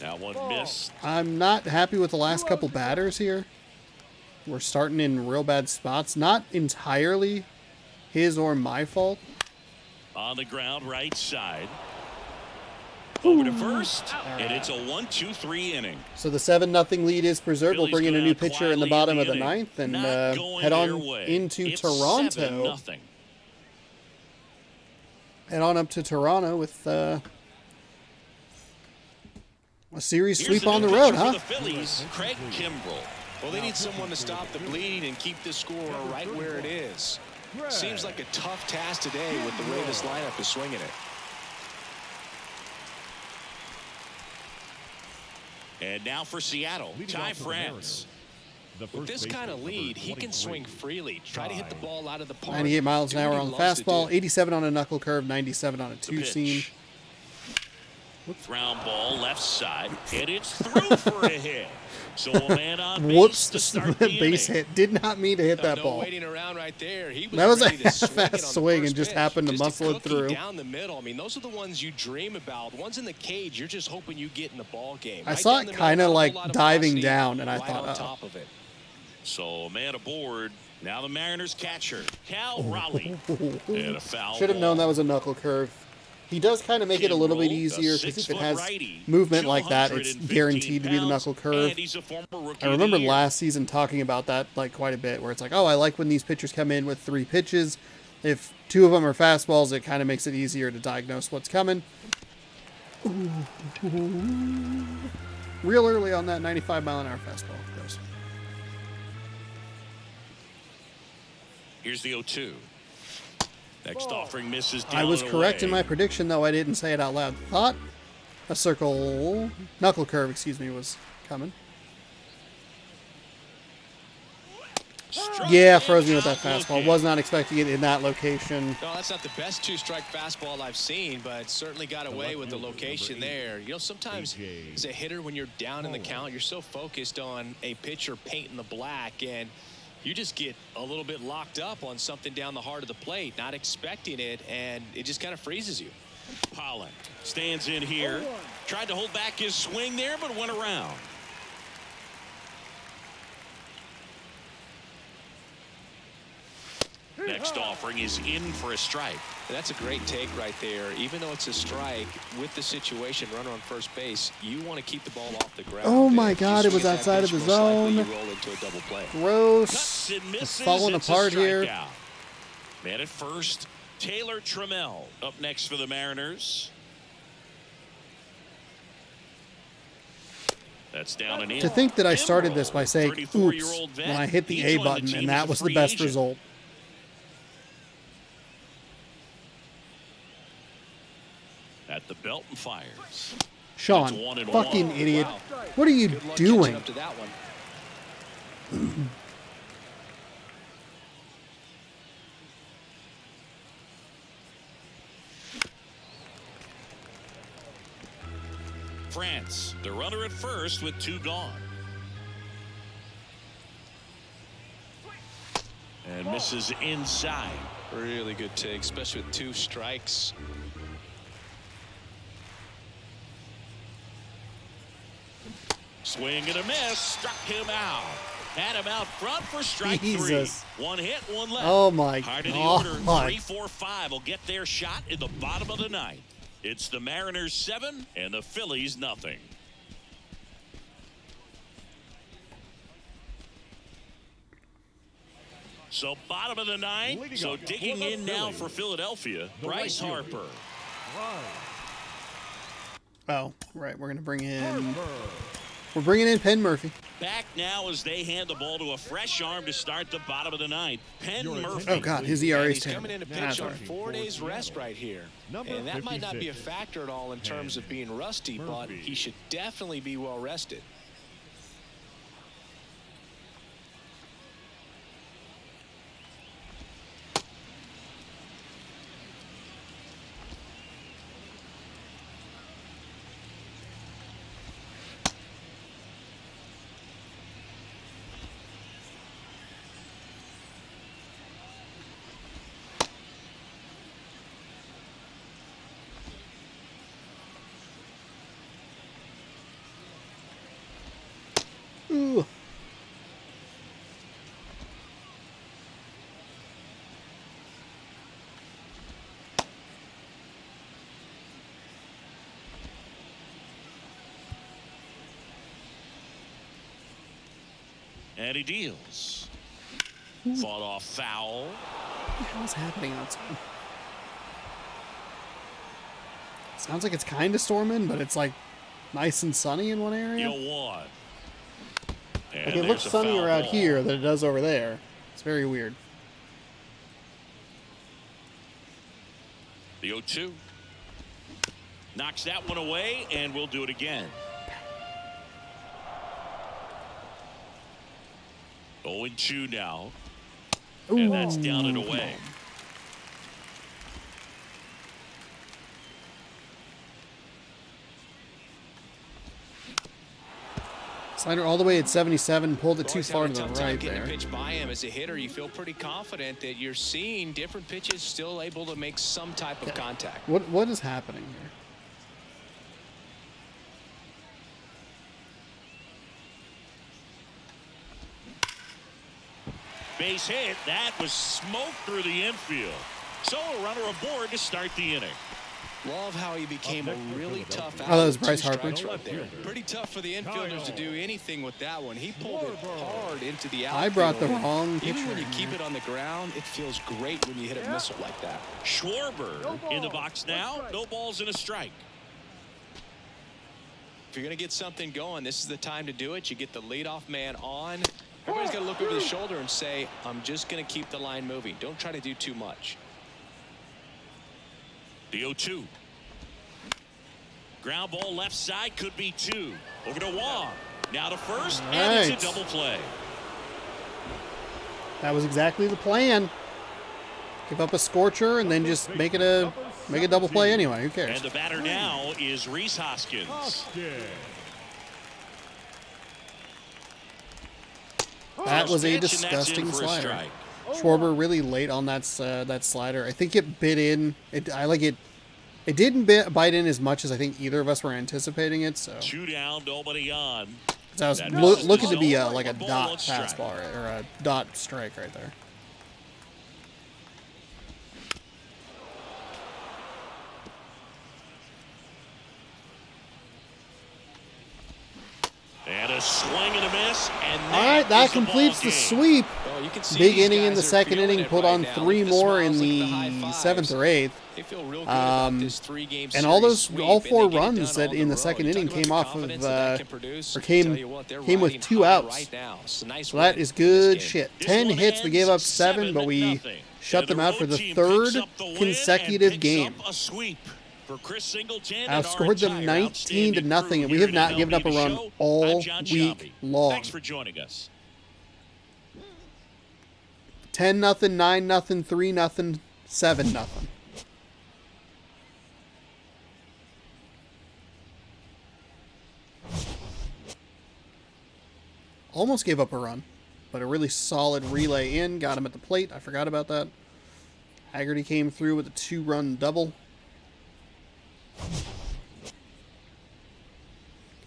That one missed. I'm not happy with the last couple batters here. We're starting in real bad spots. Not entirely his or my fault. On the ground, right side. Over to first, and it's a 1-2-3 inning. So the 7-0 lead is preserved. We'll Phillies bring in a go new down pitcher in the quietly bottom in of the inning. 9th and Not going head their on way. into It's Toronto. 7-0. Head on up to Toronto with a series Here's sweep on the new road, pitcher huh? for the Phillies, Craig Kimbrell. Well, they need someone to stop the bleeding and keep the score right where it is. Seems like a tough task today with the way this lineup is swinging it. And now for Seattle, Leading Ty off for the France. Mariners, the With first this baseman, kind of number lead, he can 23. swing freely. Try to hit the ball out of the park. 98 miles an Do what hour he on the loves to fastball, do. 87 on a knuckle curve, 97 on a The two-seam. pitch. Ground ball left side, and it's through for a hit. So a man on base Whoops, to start the base inning. hit. Did not mean to hit that No ball. waiting around right there. He was That was a ready to swing it on half-ass the swing first and just pitch. happened to Just a muscle it cookie through. down the middle. I mean, those are the ones you dream about. Ones in the cage, you're just hoping you get in the ball game. I Right saw down it the kinda middle, not a like whole lot of diving velocity, down, and I right thought, on uh-oh. top of it. So a man aboard. Now the Mariners catcher, Cal Raleigh. And a foul Should have known ball. that was a knuckle curve. He does kind of make it a little bit Kimbrell, easier a because if it 6-foot has righty, movement like that, it's 215 guaranteed to be the pounds, knuckle curve. and he's a former rookie I of the remember year. last season talking about that like quite a bit, where it's like, oh, I like when these pitchers come in with 3 pitches. If 2 of them are fastballs, it kind of makes it easier to diagnose what's coming. Real early on that 95-mile-an-hour fastball goes. Here's the 0-2. Next offering misses down I was and correct in away. my prediction, though I didn't say it out loud. Thought a knuckle curve, was coming. Struck Yeah, and froze me with that out fastball. looking. Was not expecting it in that location. No, that's not the best 2-strike fastball I've seen, but certainly got away with the location there. You know, sometimes as a hitter, when you're down in the count, you're so focused on a pitcher painting the black, and you just get a little bit locked up on something down the heart of the plate, not expecting it, and it just kind of freezes you. Pollock stands in here. Tried to hold back his swing there, but went around. Next offering is in for a strike. And that's a great take right there. Even though it's a strike, with the situation, runner on first base, you want to keep the ball off the ground. Oh my If you God, it swing was at that outside of pitch, the most likely zone. you roll into a double play. Gross. Cuts and misses. It's falling It's a apart here. strikeout. Man at first, Taylor Trammell up next for the Mariners. That's down and in. To think that I started this by saying, 34-year-old oops, vet. when I hit the He A joined the button, team and as that a was the free best agent. result. At the belt and fires. Sean, It's 1-1. fucking idiot. Wow. What are you Good luck doing? catching up to that one. France. The runner at first with 2 gone. And misses inside. Really good take, especially with 2 strikes. Swing and a miss. Struck him out. Had him out front for strike Jesus. 3. 1 hit, 1 left. Oh my Heart of the God. order. 3, 4, 5 will get their shot in the bottom of the 9th. It's the Mariners 7 and the Phillies nothing. So bottom of the 9th. Leading So up digging for the in now Phillies, for Philadelphia. the Bryce right fielder. Harper. Oh, right. We're gonna bring in. Harper. We're bringing in Penn Murphy. Back now as they hand the ball to a fresh arm to start the bottom of the 9th. Penn Your Murphy. Oh God, his ERA And is he's terrible. coming in to Nah, pitch that's on all right. 4 days rest right here. Number And that might not be a 56. factor at all in terms of being rusty, but Murphy. he should definitely be well rested. Ooh. And he deals. Fought off foul. What the hell is happening outside? Sounds like it's kind of storming, but it's like nice and sunny in one area. 0-1. And Like it there's looks a sunnier foul out ball. here than it does over there. It's very weird. The 0-2. Knocks that one away, and we'll do it again. 0-2 now. And that's down and away. Slider all the way at 77, pulled it too Always far having to a the tough time right getting there. a pitch by him as a hitter. You feel pretty confident that you're seeing different pitches still able to make some type of contact. What is happening here? Base hit. That was smoke through the infield. So a runner aboard to start the inning. Love how he became a really tough out. Oh, that was with 2 Bryce Harper. strikes right there. Pretty tough for the infielders to do anything with that one. He pulled it hard into the outfield. I brought the wrong pitcher. Even when you in keep there. it on the ground, it feels great when you hit a missile like that. Schwarber in the box now. No balls and a strike. If you're going to get something going, this is the time to do it. You get the leadoff man on. Everybody's got to look over the shoulder and say, I'm just going to keep the line moving. Don't try to do too much. The 0-2. Ground ball left side, could be 2. Over to Wong. Now to first, and it's a Right. double play. That was exactly the plan. Give up a scorcher and then just make a double play anyway. Who cares? And the batter now is Rhys Hoskins. Hoskins. That was a Pitch, and that's in disgusting for a slider. strike. Schwarber really late on that slider. I think it bit in. It didn't bite in as much as I think either of us were anticipating it. So 2 down, nobody on. 'cause I was That looking misses to be the zone. like a 1 ball, dot 1 strike. fastball or a dot strike right there. And a swing and a miss. And All right, that is the completes the ball game. sweep. Well, you can see Big these inning in guys the are second feeling inning. it Put right on now. 3 Look at the more in smiles, look at the high fives. 7th or 8th. They feel real good about this 3-game And all series those, sweep, all and they 4 get it runs done that on in the road. second You inning talk about came the off confidence of, that can produce. or I came tell you what, they're with riding 2 high outs. right now. It's a nice So that win is in good this game. shit. This 10 one hits. We gave up ends 7, but we 7-0. shut And them out for road the team 3rd picks up the win and consecutive picks game. up a sweep for Chris Singleton and our Outscored them entire 19 to outstanding nothing, crew and we here have at not given up a MLB run Show. all I'm John week Sciambi. long. Thanks for joining us. 10-0, 9-0, 3-0, 7-0. almost gave up a run, but a really solid relay in. Got him at the plate. I forgot about that. Haggerty came through with a 2-run double.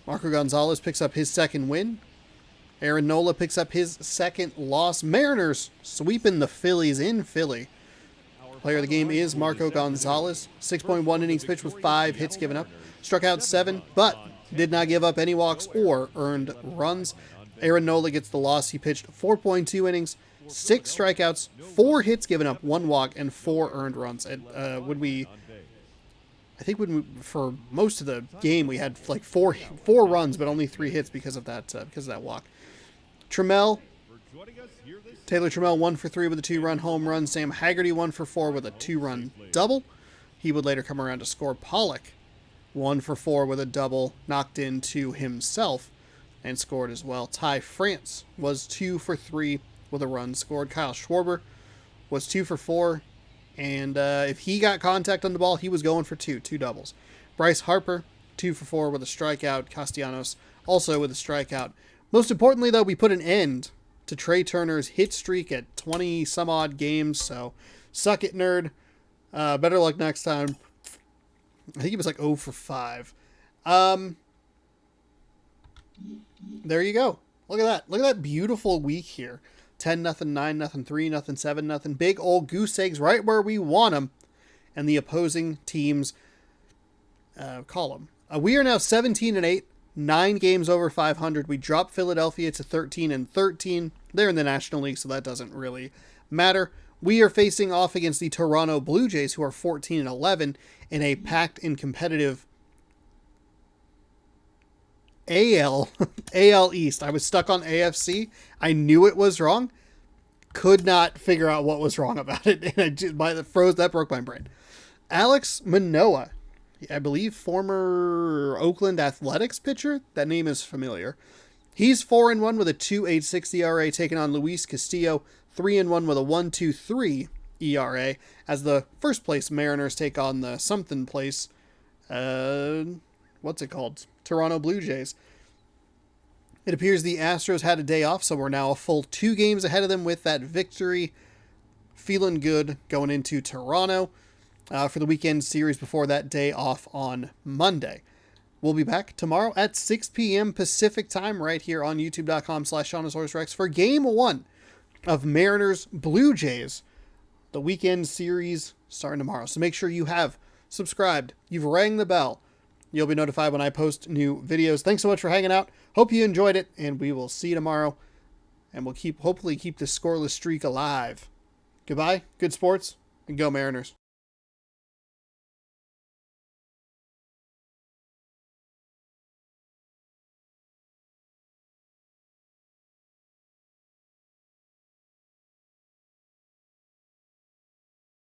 Marco Gonzalez picks up his second win. Aaron Nola picks up his second loss. Mariners sweeping the Phillies in Philly. Player of the game is Marco Gonzalez. 6.1 innings pitched with 5 hits given up. Struck out 7, but did not give up any walks or earned runs. Aaron Nola gets the loss. He pitched 4.2 innings, 6 strikeouts, 4 hits given up, 1 walk, and 4 earned runs. And for most of the game we had like four runs, but only 3 hits because of that walk. Taylor Trammell 1 for 3 with a 2-run home run. Sam Haggerty 1 for 4 with a 2-run double. He would later come around to score. Pollock 1 for 4 with a double, knocked into himself and scored as well. Ty France was 2 for 3 with a run scored. Kyle Schwarber was 2 for 4, and if he got contact on the ball, he was going for 2 doubles. Bryce Harper 2 for 4 with a strikeout. Castellanos also with a strikeout. Most importantly, though, we put an end to Trey Turner's hit streak at 20 some odd games. So suck it, nerd. Better luck next time. I think he was like 0 for 5. There you go. Look at that. Look at that beautiful week here. 10-0, 9-0, 3-0, 7-0. Big old goose eggs right where we want them. And the opposing team's column. We are now 17-8. 9 games over 500. We dropped Philadelphia to 13-13. They're in the National League, so that doesn't really matter. We are facing off against the Toronto Blue Jays, who are 14-11 in a packed and competitive AL East. I was stuck on AFC. I knew it was wrong. Could not figure out what was wrong about it. And that broke my brain. Alex Manoah, I believe former Oakland Athletics pitcher. That name is familiar. He's 4-1 with a 2.86 ERA, taking on Luis Castillo, 3-1 with a 1.23 ERA, as the first place Mariners take on the something place. What's it called? Toronto Blue Jays. It appears the Astros had a day off, so we're now a full 2 games ahead of them with that victory. Feeling good going into Toronto for the weekend series before that day off on Monday. We'll be back tomorrow at 6 p.m. Pacific time right here on youtube.com/SeanOsaurusRex for Game 1 of Mariners Blue Jays. The weekend series starting tomorrow. So make sure you have subscribed. You've rang the bell. You'll be notified when I post new videos. Thanks so much for hanging out. Hope you enjoyed it, and we will see you tomorrow. And we'll hopefully keep this scoreless streak alive. Goodbye, good sports, and go Mariners.